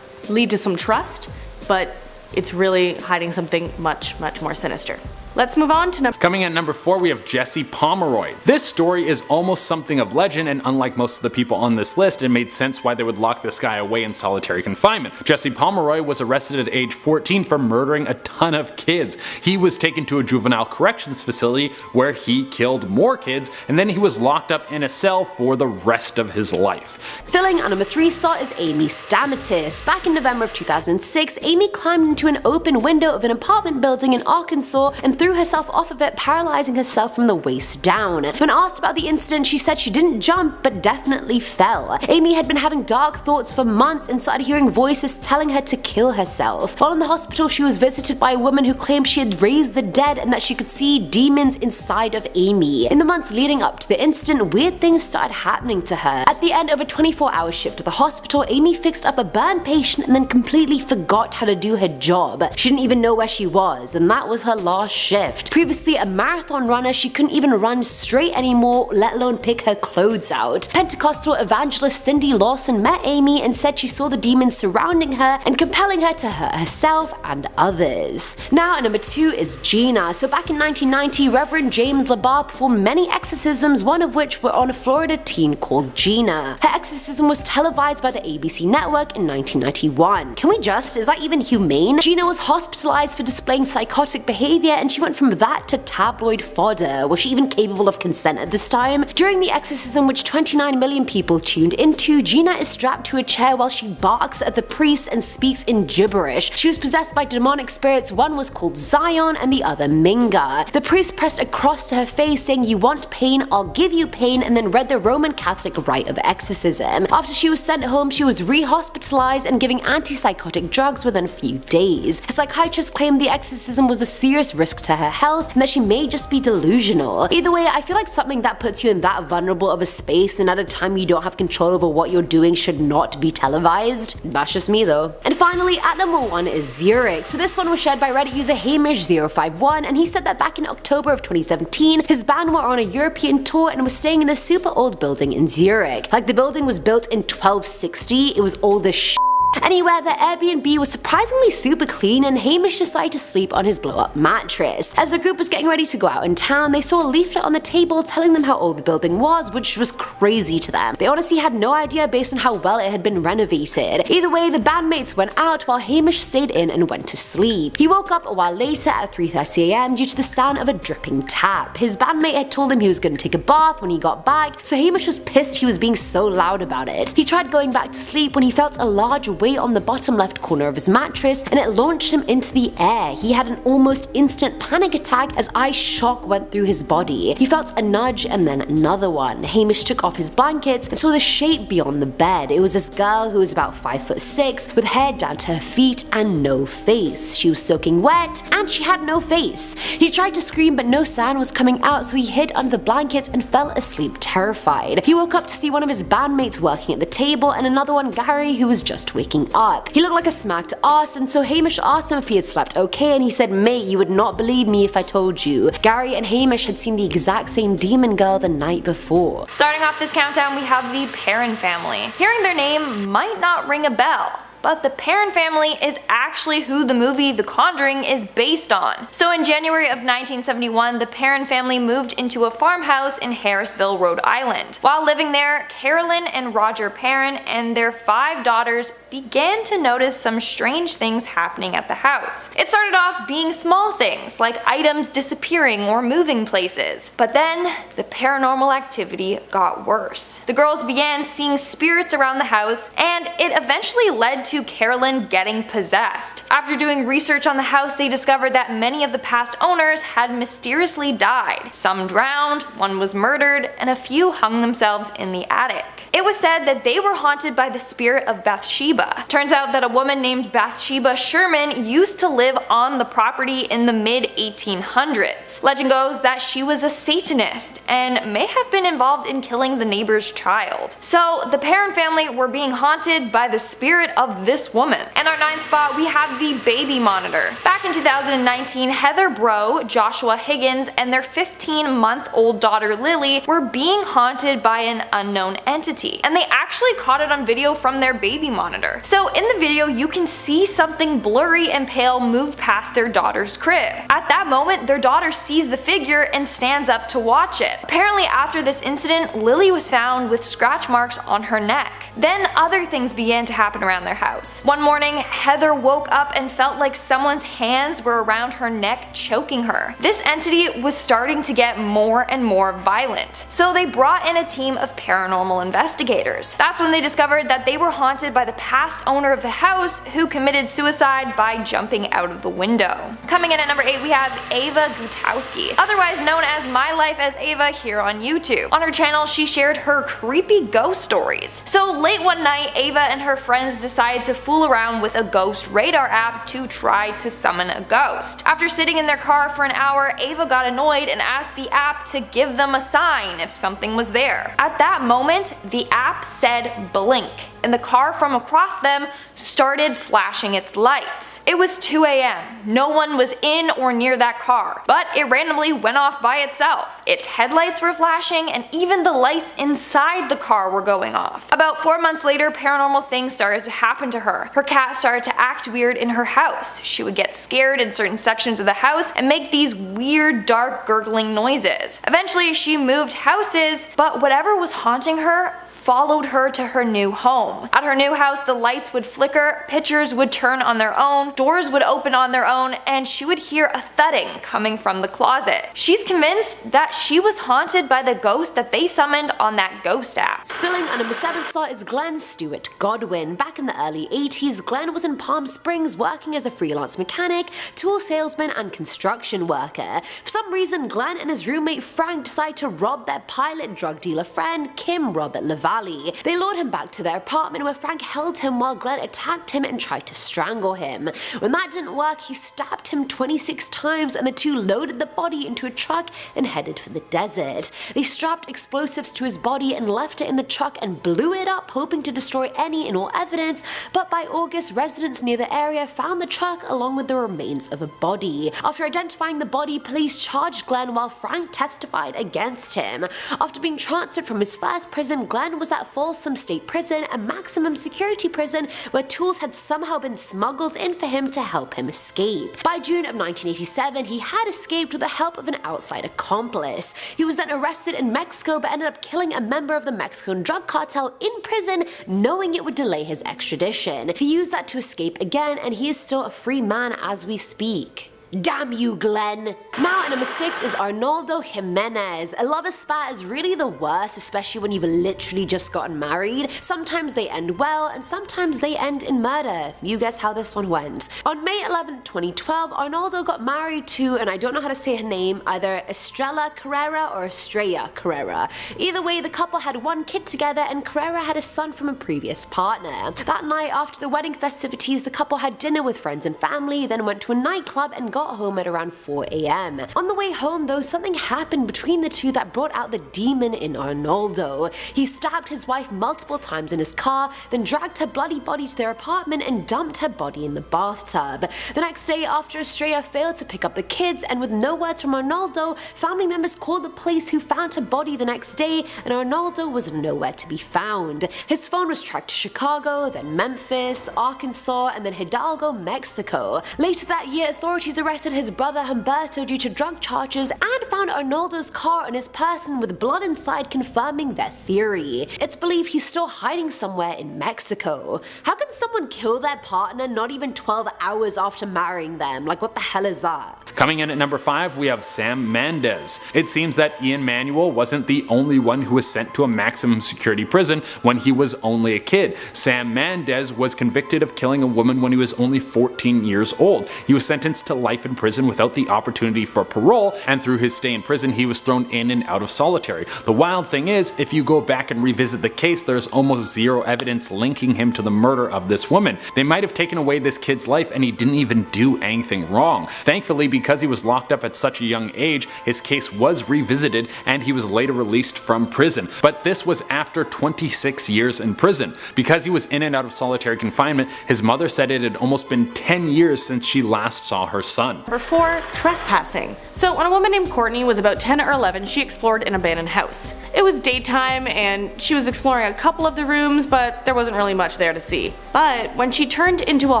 lead to some trust, but it's really hiding something much, much more sinister. Let's move on to Coming at number 4, we have Jesse Pomeroy. This story is almost something of legend, and unlike most of the people on this list, it made sense why they would lock this guy away in solitary confinement. Jesse Pomeroy was arrested at age 14 for murdering a ton of kids. He was taken to a juvenile corrections facility where he killed more kids, and then he was locked up in a cell for the rest of his life. Filling at number 3 slot is Amy Stamatis. Back in November of 2006, Amy climbed into an open window of an apartment building in Arkansas and threw herself off of it, paralyzing herself from the waist down. When asked about the incident, she said she didn't jump, but definitely fell. Amy had been having dark thoughts for months and started hearing voices telling her to kill herself. While in the hospital, she was visited by a woman who claimed she had raised the dead and that she could see demons inside of Amy. In the months leading up to the incident, weird things started happening to her. At the end of a 24-hour shift at the hospital, Amy fixed up a burned patient and then completely forgot how to do her job. She didn't even know where she was, and that was her last shift. Previously a marathon runner, she couldn't even run straight anymore, let alone pick her clothes out. Pentecostal evangelist Cindy Lawson met Amy and said she saw the demons surrounding her and compelling her to hurt herself and others. Now at number 2 is Gina. So back in 1990, Reverend James LaBar performed many exorcisms, one of which were on a Florida teen called Gina. Her exorcism was televised by the ABC network in 1991. Is that even humane? Gina was hospitalized for displaying psychotic behavior, and she went from that to tabloid fodder. Was she even capable of consent at this time? During the exorcism, which 29 million people tuned into, Gina is strapped to a chair while she barks at the priest and speaks in gibberish. She was possessed by demonic spirits. One was called Zion and the other Minga. The priest pressed a cross to her face saying, "You want pain, I'll give you pain," and then read the Roman Catholic rite of exorcism. After she was sent home, she was re-hospitalized and given antipsychotic drugs within a few days. A psychiatrist claimed the exorcism was a serious risk to her health and that she may just be delusional. Either way, I feel like something that puts you in that vulnerable of a space and at a time you don't have control over what you're doing should not be televised. That's just me though. And finally, at number 1 is Zurich. So this one was shared by Reddit user Hamish051, and he said that back in October of 2017, his band were on a European tour and was staying in a super old building in Zurich. Like, the building was built in 1260, it was old as shit. Anyway, the Airbnb was surprisingly super clean, and Hamish decided to sleep on his blow-up mattress. As the group was getting ready to go out in town, they saw a leaflet on the table telling them how old the building was, which was crazy to them. They honestly had no idea based on how well it had been renovated. Either way, the bandmates went out while Hamish stayed in and went to sleep. He woke up a while later at 3:30 AM due to the sound of a dripping tap. His bandmate had told him he was going to take a bath when he got back, so Hamish was pissed he was being so loud about it. He tried going back to sleep when he felt a large weight on the bottom left corner of his mattress, and it launched him into the air. He had an almost instant panic attack as ice shock went through his body. He felt a nudge and then another one. Hamish took off his blankets and saw the shape beyond the bed. It was this girl who was about 5'6", with hair down to her feet and no face. She was soaking wet and she had no face. He tried to scream but no sound was coming out, so he hid under the blankets and fell asleep terrified. He woke up to see one of his bandmates working at the table and another one, Gary, who was just waking up. He looked like a smacked ass, and so Hamish asked him if he had slept okay, and he said, "Mate, you would not believe me if I told you." Gary and Hamish had seen the exact same demon girl the night before. Starting off this countdown, we have the Perron family. Hearing their name might not ring a bell, but the Perron family is actually who the movie The Conjuring is based on. So in January of 1971, the Perron family moved into a farmhouse in Harrisville, Rhode Island. While living there, Carolyn and Roger Perron and their 5 daughters began to notice some strange things happening at the house. It started off being small things, like items disappearing or moving places. But then, the paranormal activity got worse. The girls began seeing spirits around the house, and it eventually led to Carolyn getting possessed. After doing research on the house, they discovered that many of the past owners had mysteriously died. Some drowned, one was murdered, and a few hung themselves in the attic. It was said that they were haunted by the spirit of Bathsheba. Turns out that a woman named Bathsheba Sherman used to live on the property in the mid-1800s. Legend goes that she was a Satanist and may have been involved in killing the neighbor's child. So the Perron family were being haunted by the spirit of this woman. In our 9th spot, we have the baby monitor. Back in 2019, Heather Bro, Joshua Higgins, and their 15-month-old daughter Lily were being haunted by an unknown entity, and they actually caught it on video from their baby monitor. So in the video, you can see something blurry and pale move past their daughter's crib. At that moment, their daughter sees the figure and stands up to watch it. Apparently after this incident, Lily was found with scratch marks on her neck. Then other things began to happen around their house. One morning, Heather woke up and felt like someone's hands were around her neck, choking her. This entity was starting to get more and more violent, so they brought in a team of paranormal investigators. That's when they discovered that they were haunted by the past owner of the house, who committed suicide by jumping out of the window. Coming in at number 8, we have Ava Gutowski, otherwise known as My Life as Ava here on YouTube. On her channel, she shared her creepy ghost stories. So late one night, Ava and her friends decided to fool around with a ghost radar app to try to summon a ghost. After sitting in their car for an hour, Ava got annoyed and asked the app to give them a sign if something was there. At that moment, the app said blink, and the car from across them started flashing its lights. It was 2 AM. No one was in or near that car, but it randomly went off by itself. Its headlights were flashing, and even the lights inside the car were going off. About 4 months later, paranormal things started to happen to her. Her cat started to act weird in her house. She would get scared in certain sections of the house and make these weird, dark, gurgling noises. Eventually, she moved houses, but whatever was haunting her followed her to her new home. At her new house, the lights would flicker, pictures would turn on their own, doors would open on their own, and she would hear a thudding coming from the closet. She's convinced that she was haunted by the ghost that they summoned on that ghost app. Filling our number 7 slot is Glenn Stewart Godwin. Back in the early 80s, Glenn was in Palm Springs working as a freelance mechanic, tool salesman, and construction worker. For some reason, Glenn and his roommate Frank decide to rob their pilot drug dealer friend, Kim Robert LaValle. They lured him back to their apartment where Frank held him while Glenn attacked him and tried to strangle him. When that didn't work, he stabbed him 26 times and the two loaded the body into a truck and headed for the desert. They strapped explosives to his body and left it in the truck and blew it up, hoping to destroy any and all evidence, but by August, residents near the area found the truck along with the remains of a body. After identifying the body, police charged Glenn while Frank testified against him. After being transferred from his first prison, Glenn was at Folsom State Prison, a maximum security prison where tools had somehow been smuggled in for him to help him escape. By June of 1987, he had escaped with the help of an outside accomplice. He was then arrested in Mexico but ended up killing a member of the Mexican drug cartel in prison, knowing it would delay his extradition. He used that to escape again, and he is still a free man as we speak. Damn you, Glenn! Now at number 6 is Arnoldo Jimenez. A lover spat is really the worst, especially when you've literally just gotten married. Sometimes they end well, and sometimes they end in murder. You guess how this one went. On May 11, 2012, Arnoldo got married to, and I don't know how to say her name, either Estrella Carrera or Estrella Carrera. Either way, the couple had one kid together, and Carrera had a son from a previous partner. That night, after the wedding festivities, the couple had dinner with friends and family, then went to a nightclub and got home at around 4 AM. On the way home though, something happened between the two that brought out the demon in Arnoldo. He stabbed his wife multiple times in his car, then dragged her bloody body to their apartment and dumped her body in the bathtub. The next day, after Estrella failed to pick up the kids and with no word from Arnoldo, family members called the police, who found her body the next day, and Arnoldo was nowhere to be found. His phone was tracked to Chicago, then Memphis, Arkansas, and then Hidalgo, Mexico. Later that year, authorities arrested his brother Humberto due to drug charges and found Arnoldo's car on his person with blood inside, confirming their theory. It's believed he's still hiding somewhere in Mexico. How can someone kill their partner not even 12 hours after marrying them? Like, what the hell is that? Coming in at number 5, we have Sam Mendes. It seems that Ian Manuel wasn't the only one who was sent to a maximum security prison when he was only a kid. Sam Mendes was convicted of killing a woman when he was only 14 years old. He was sentenced to life in prison without the opportunity for parole, and through his stay in prison he was thrown in and out of solitary. The wild thing is, if you go back and revisit the case, there's almost zero evidence linking him to the murder of this woman. They might have taken away this kid's life and he didn't even do anything wrong. Thankfully, because he was locked up at such a young age, his case was revisited and he was later released from prison. But this was after 26 years in prison. Because he was in and out of solitary confinement, his mother said it had almost been 10 years since she last saw her son. Number 4, trespassing. So when a woman named Courtney was about 10 or 11, she explored an abandoned house. It was daytime and she was exploring a couple of the rooms, but there wasn't really much there to see. But when she turned into a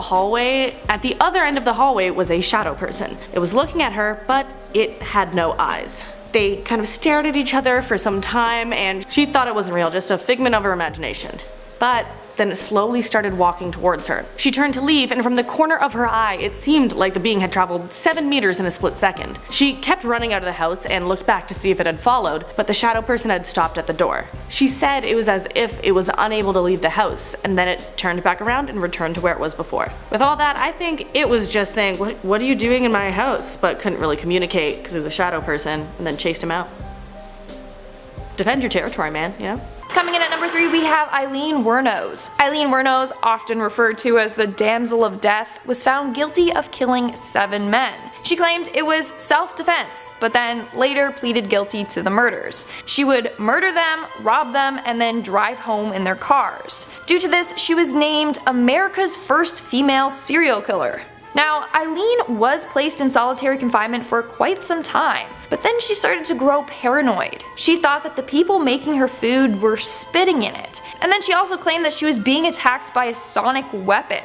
hallway, at the other end of the hallway was a shadow person. It was looking at her, but it had no eyes. They kind of stared at each other for some time and she thought it wasn't real, just a figment of her imagination. But then it slowly started walking towards her. She turned to leave, and from the corner of her eye, it seemed like the being had traveled 7 meters in a split second. She kept running out of the house and looked back to see if it had followed, but the shadow person had stopped at the door. She said it was as if it was unable to leave the house, and then it turned back around and returned to where it was before. With all that, I think it was just saying, what are you doing in my house? But couldn't really communicate because it was a shadow person, and then chased him out. Defend your territory, man, you know? Coming in at number 3, we have Aileen Wuornos. Aileen Wuornos, often referred to as the Damsel of Death, was found guilty of killing 7 men. She claimed it was self-defense, but then later pleaded guilty to the murders. She would murder them, rob them, and then drive home in their cars. Due to this, she was named America's first female serial killer. Now, Aileen was placed in solitary confinement for quite some time, but then she started to grow paranoid. She thought that the people making her food were spitting in it, and then she also claimed that she was being attacked by a sonic weapon.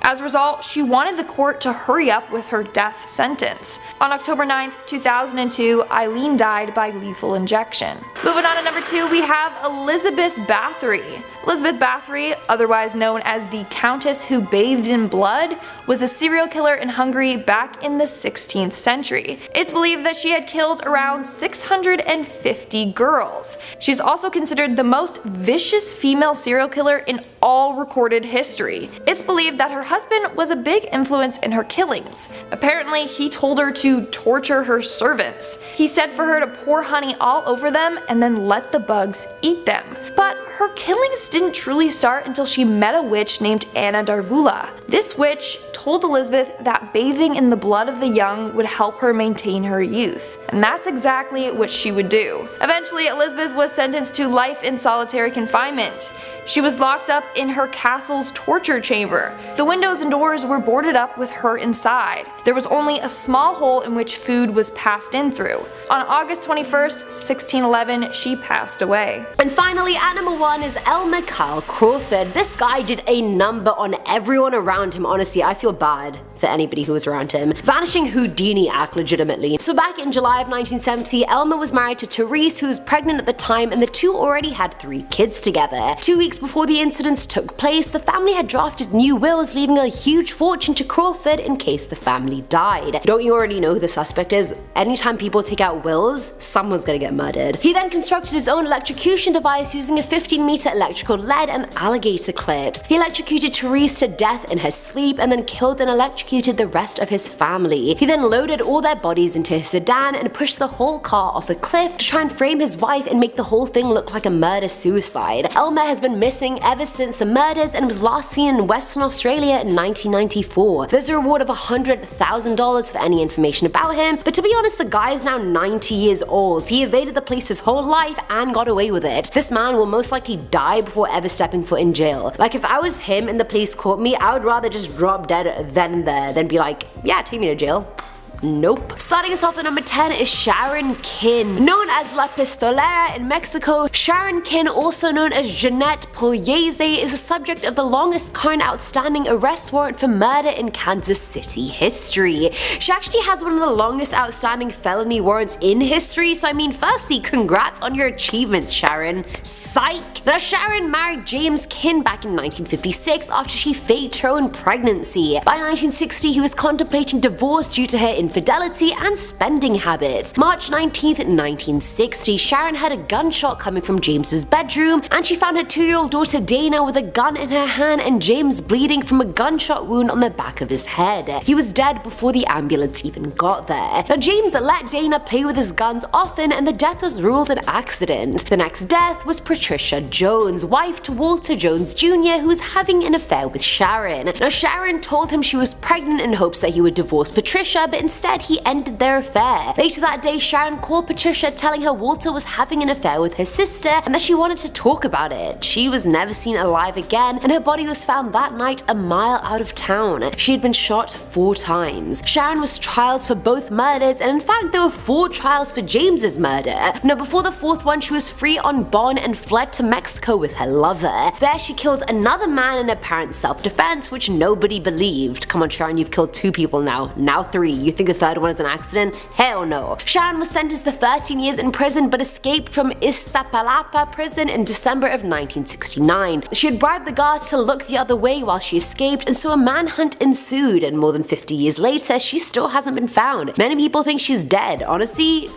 As a result, she wanted the court to hurry up with her death sentence. On October 9, 2002, Aileen died by lethal injection. Moving on to number 2, we have Elizabeth Bathory. Elizabeth Bathory, otherwise known as the Countess who bathed in blood, was a serial killer in Hungary back in the 16th century. It's believed that she had killed around 650 girls. She's also considered the most vicious female serial killer in all recorded history. It's believed that her husband was a big influence in her killings. Apparently, he told her to torture her servants. He said for her to pour honey all over them and then let the bugs eat them. But her killings didn't truly start until she met a witch named Anna Darvula. This witch told Elizabeth that bathing in the blood of the young would help her maintain her youth. And that's exactly what she would do. Eventually, Elizabeth was sentenced to life in solitary confinement. She was locked up in her castle's torture chamber. The windows and doors were boarded up with her inside. There was only a small hole in which food was passed in through. On August 21st, 1611, she passed away. And finally, at number 1 is Elmer Crawford. This guy did a number on everyone around him. Honestly, I feel bad for anybody who was around him. Vanishing Houdini act, legitimately. So back in July of 1970, Elmer was married to Therese, who was pregnant at the time, and the two already had 3 kids together. 2 weeks before the incidents took place, the family had drafted new wills, leaving a huge fortune to Crawford in case the family died. Don't you already know who the suspect is? Anytime people take out wills, someone's gonna get murdered. He then constructed his own electrocution device using a 15-meter electrical lead and alligator clips. He electrocuted Therese to death in her sleep and then killed and electrocuted the rest of his family. He then loaded all their bodies into his sedan and pushed the whole car off a cliff to try and frame his wife and make the whole thing look like a murder-suicide. Elmer has been missing ever since the murders and was last seen in Western Australia in 1994. There's a reward of $100,000 for any information about him, but to be honest, the guy is now 90 years old. He evaded the police his whole life and got away with it. This man will most likely die before ever stepping foot in jail. Like, if I was him and the police caught me, I would rather just drop dead then and there than be like, yeah, take me to jail. Nope. Starting us off at number 10 is Sharon Kinne. Known as La Pistolera in Mexico, Sharon Kinne, also known as Jeanette Pugliese, is the subject of the longest current outstanding arrest warrant for murder in Kansas City history. She actually has one of the longest outstanding felony warrants in history, so I mean, firstly, congrats on your achievements, Sharon. Psych! Now, Sharon married James Kinne back in 1956 after she faked her own pregnancy. By 1960, he was contemplating divorce due to her infidelity and spending habits. March 19th, 1960, Sharon heard a gunshot coming from James's bedroom, and she found her 2-year-old daughter Dana with a gun in her hand and James bleeding from a gunshot wound on the back of his head. He was dead before the ambulance even got there. Now, James let Dana play with his guns often, and the death was ruled an accident. The next death was Patricia Jones, wife to Walter Jones Jr., who was having an affair with Sharon. Now, Sharon told him she was pregnant in hopes that he would divorce Patricia, but instead he ended their affair. Later that day, Sharon called Patricia telling her Walter was having an affair with her sister and that she wanted to talk about it. She was never seen alive again, and her body was found that night a mile out of town. She had been shot 4 times. Sharon was trialed for both murders, and in fact there were 4 trials for James's murder. Now, before the 4th one, she was free on bond and fled to Mexico with her lover. There she killed another man in apparent self-defense, which nobody believed. Come on, Sharon, you've killed 2 people now 3. You think the 3rd one is an accident? Hell no. Sharon was sentenced to 13 years in prison but escaped from Iztapalapa prison in December of 1969. She had bribed the guards to look the other way while she escaped, and so a manhunt ensued, and more than 50 years later, she still hasn't been found. Many people think she's dead. Honestly,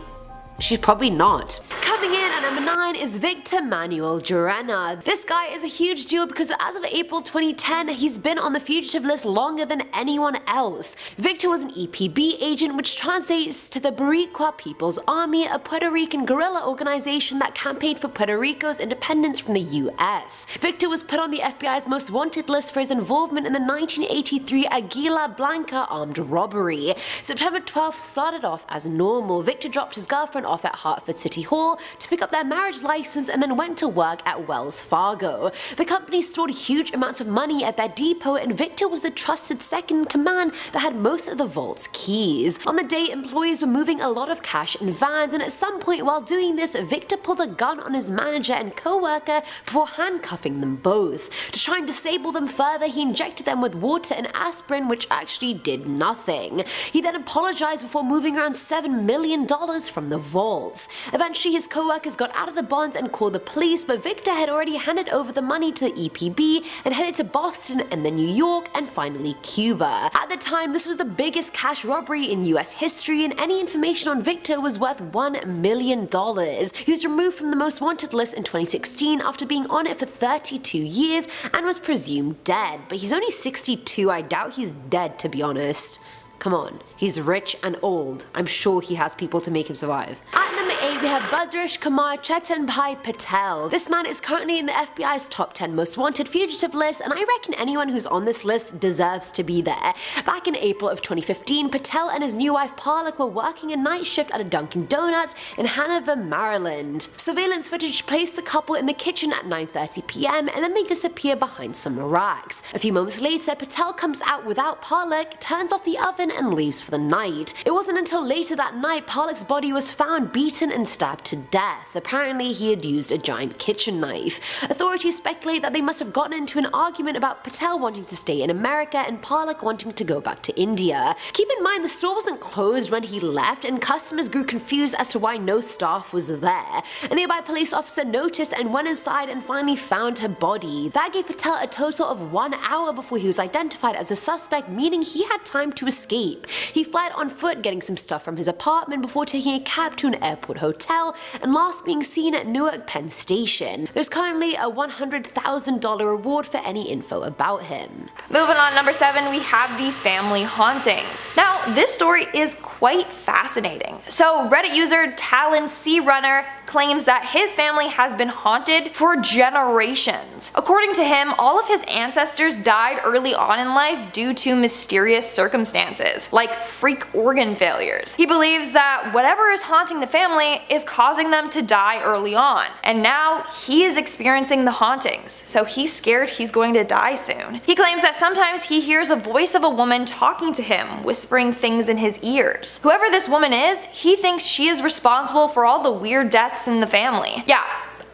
she's probably not. Coming in at number 9 is Victor Manuel Gerena. This guy is a huge deal because as of April 2010, he's been on the fugitive list longer than anyone else. Victor was an EPB agent, which translates to the Boricua People's Army, a Puerto Rican guerrilla organization that campaigned for Puerto Rico's independence from the US. Victor was put on the FBI's most wanted list for his involvement in the 1983 Aguila Blanca armed robbery. September 12th started off as normal. Victor dropped his girlfriend off at Hartford City Hall to pick up got their marriage license and then went to work at Wells Fargo. The company stored huge amounts of money at their depot, and Victor was the trusted second in command that had most of the vault's keys. On the day, employees were moving a lot of cash in vans, and at some point while doing this, Victor pulled a gun on his manager and co-worker before handcuffing them both. To try and disable them further, he injected them with water and aspirin, which actually did nothing. He then apologized before moving around $7 million from the vaults. Eventually, his co-workers got out of the bonds and called the police, but Victor had already handed over the money to the EPB and headed to Boston and then New York and finally Cuba. At the time, this was the biggest cash robbery in US history, and any information on Victor was worth $1 million. He was removed from the most wanted list in 2016 after being on it for 32 years and was presumed dead, but he's only 62. I doubt he's dead, to be honest. Come on, he's rich and old. I'm sure he has people to make him survive. At number 8, we have Bhadreshkumar Patel. This man is currently in the FBI's top 10 most wanted fugitive list, and I reckon anyone who's on this list deserves to be there. Back in April of 2015, Patel and his new wife Palak were working a night shift at a Dunkin' Donuts in Hanover, Maryland. Surveillance footage placed the couple in the kitchen at 9:30 p.m. and then they disappear behind some racks. A few moments later, Patel comes out without Palak, turns off the oven and leaves for the night. It wasn't until later that night Palak's body was found beaten and stabbed to death. Apparently he had used a giant kitchen knife. Authorities speculate that they must have gotten into an argument about Patel wanting to stay in America and Palak wanting to go back to India. Keep in mind the store wasn't closed when he left, and customers grew confused as to why no staff was there. A nearby police officer noticed and went inside and finally found her body. That gave Patel a total of 1 hour before he was identified as a suspect, meaning he had time to escape. He fled on foot, getting some stuff from his apartment before taking a cab to an airport hotel and last being seen at Newark Penn Station. There's currently a $100,000 reward for any info about him. Moving on, number 7, we have the family hauntings. Now, this story is quite fascinating. So, Reddit user Talon C Runner claims that his family has been haunted for generations. According to him, all of his ancestors died early on in life due to mysterious circumstances, like freak organ failures. He believes that whatever is haunting the family is causing them to die early on, and now he is experiencing the hauntings, so he's scared he's going to die soon. He claims that sometimes he hears a voice of a woman talking to him, whispering things in his ears. Whoever this woman is, he thinks she is responsible for all the weird deaths in the family. Yeah,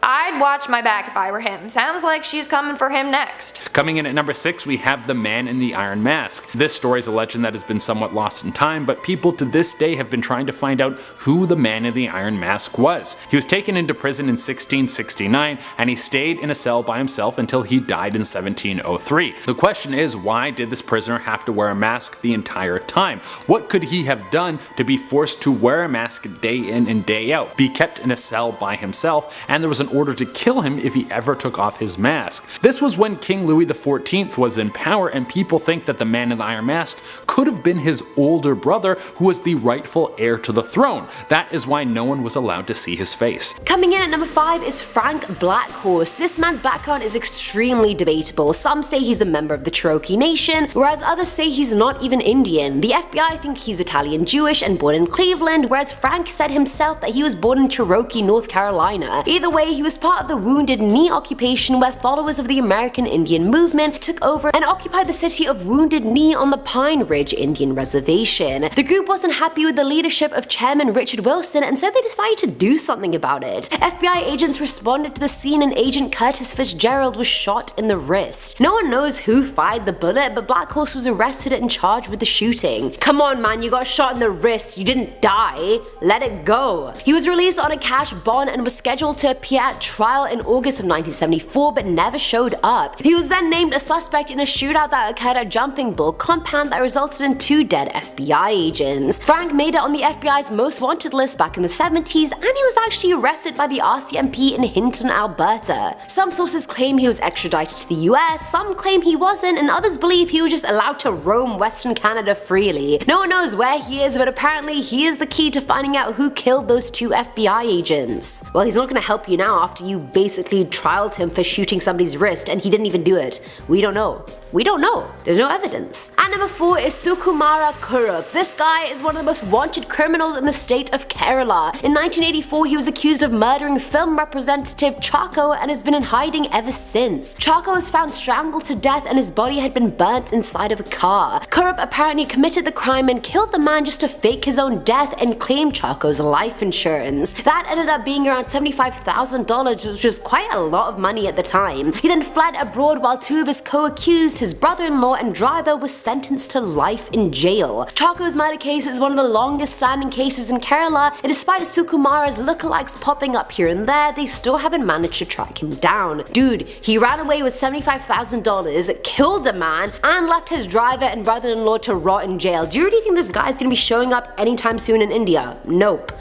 I'd watch my back if I were him. Sounds like she's coming for him next. Coming in at number 6, we have the Man in the Iron Mask. This story is a legend that has been somewhat lost in time, but people to this day have been trying to find out who the Man in the Iron Mask was. He was taken into prison in 1669, and he stayed in a cell by himself until he died in 1703. The question is, why did this prisoner have to wear a mask the entire time? What could he have done to be forced to wear a mask day in and day out, be kept in a cell by himself, and there was an order to kill him if he ever took off his mask? This was when King Louis XIV was in power, and people think that the Man in the Iron Mask could have been his older brother, who was the rightful heir to the throne. That is why no one was allowed to see his face. Coming in at number 5 is Frank Blackhorse. This man's background is extremely debatable. Some say he's a member of the Cherokee Nation, whereas others say he's not even Indian. The FBI think he's Italian Jewish and born in Cleveland, whereas Frank said himself that he was born in Cherokee, North Carolina. Either way, he was part of the Wounded Knee occupation, where followers of the American Indian movement took over and occupied the city of Wounded Knee on the Pine Ridge Indian Reservation. The group wasn't happy with the leadership of Chairman Richard Wilson, and so they decided to do something about it. FBI agents responded to the scene, and Agent Curtis Fitzgerald was shot in the wrist. No one knows who fired the bullet, but Blackhorse was arrested and charged with the shooting. Come on man, you got shot in the wrist, you didn't die. Let it go. He was released on a cash bond and was scheduled to appear at trial in August of 1974, but never showed up. He was then named a suspect in a shootout that occurred at Jumping Bull compound that resulted in 2 dead FBI agents. Frank made it on the FBI's most wanted list back in the 70s, and he was actually arrested by the RCMP in Hinton, Alberta. Some sources claim he was extradited to the US, some claim he wasn't, and others believe he was just allowed to roam Western Canada freely. No one knows where he is, but apparently he is the key to finding out who killed those 2 FBI agents. Well, he's not gonna help you now, after you basically trialed him for shooting somebody's wrist and he didn't even do it? We don't know. We don't know. There's no evidence. And number 4 is Sukumara Kurup. This guy is one of the most wanted criminals in the state of Kerala. In 1984, he was accused of murdering film representative Chaco and has been in hiding ever since. Chaco was found strangled to death and his body had been burnt inside of a car. Kurup apparently committed the crime and killed the man just to fake his own death and claim Chaco's life insurance. That ended up being around $75,000, which was quite a lot of money at the time. He then fled abroad while 2 of his co-accused, his brother-in-law and driver, was sentenced to life in jail. Chaco's murder case is one of the longest standing cases in Kerala, and despite Sukumara's lookalikes popping up here and there, they still haven't managed to track him down. Dude, he ran away with $75,000, killed a man, and left his driver and brother-in-law to rot in jail. Do you really think this guy's gonna be showing up anytime soon in India? Nope.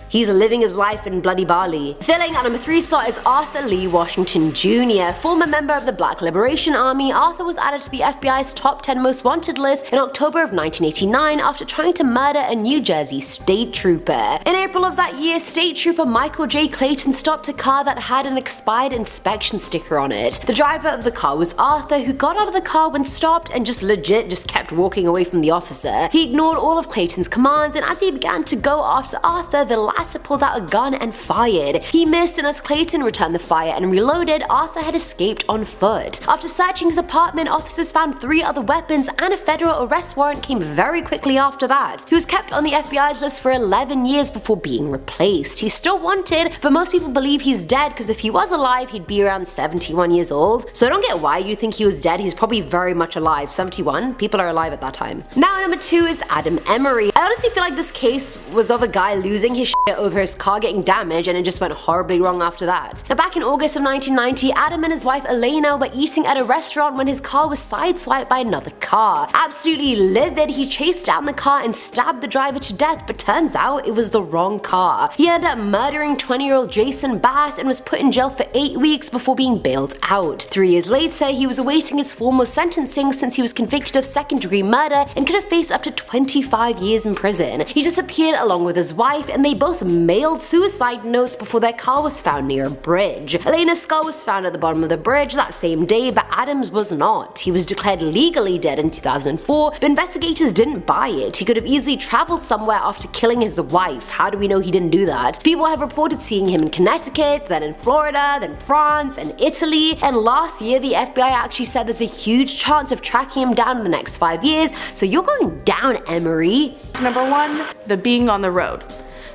He's living his life in bloody Bali. Filling at number 3 slot is Arthur Lee Washington Jr. Former member of the Black Liberation Army, Arthur was added to the FBI's top 10 most wanted list in October of 1989 after trying to murder a New Jersey state trooper. In April of that year, state trooper Michael J. Clayton stopped a car that had an expired inspection sticker on it. The driver of the car was Arthur, who got out of the car when stopped and just kept walking away from the officer. He ignored all of Clayton's commands, and as he began to go after Arthur, the latter pulled out a gun and fired. He missed, and as Clayton returned the fire and reloaded, Arthur had escaped on foot. After searching his apartment, officers found 3 other weapons, and a federal arrest warrant came very quickly after that. He was kept on the FBI's list for 11 years before being replaced. He's still wanted, but most people believe he's dead because if he was alive, he'd be around 71 years old. So I don't get why you think he was dead. He's probably very much alive. 71? People are alive at that time. Now number 2 is Adam Emery. I honestly feel like this case was of a guy losing his shit over his car getting damaged, and it just went horribly wrong after that. Now back in August of 1990, Adam and his wife Elena were eating at a restaurant when his car was sideswiped by another car. Absolutely livid, he chased down the car and stabbed the driver to death, but turns out it was the wrong car. He ended up murdering 20-year-old Jason Bass and was put in jail for 8 weeks before being bailed out. 3 years later, he was awaiting his formal sentencing since he was convicted of second-degree murder and could have faced up to 25 years in prison. He disappeared along with his wife, and they both mailed suicide notes before their car was found near a bridge. Elena's skull was found at the bottom of the bridge that same day, but Adam's was not. He was declared legally dead in 2004, but investigators didn't buy it. He could have easily traveled somewhere after killing his wife. How do we know he didn't do that? People have reported seeing him in Connecticut, then in Florida, then France, and Italy, and last year the FBI actually said there's a huge chance of tracking him down in the next 5 years, so you're going down, Emery. Number 1, the being on the road.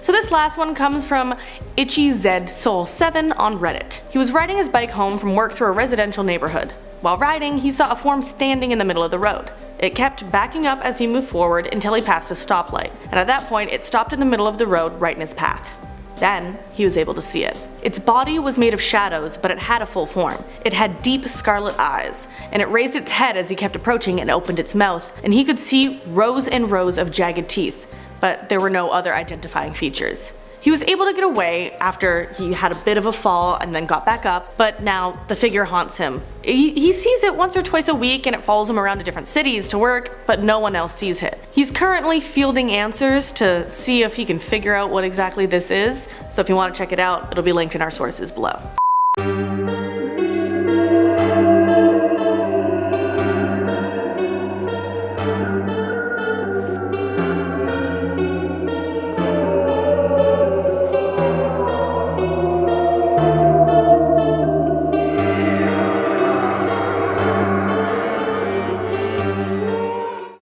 So this last one comes from Itchy Z Soul 7 on Reddit. He was riding his bike home from work through a residential neighborhood. While riding, he saw a form standing in the middle of the road. It kept backing up as he moved forward until he passed a stoplight, and at that point it stopped in the middle of the road right in his path. Then, he was able to see it. Its body was made of shadows, but it had a full form. It had deep scarlet eyes, and it raised its head as he kept approaching and opened its mouth, and he could see rows and rows of jagged teeth, but there were no other identifying features. He was able to get away after he had a bit of a fall and then got back up, but now the figure haunts him. He sees it once or twice a week and it follows him around to different cities to work, but no one else sees it. He's currently fielding answers to see if he can figure out what exactly this is, so if you want to check it out, it'll be linked in our sources below.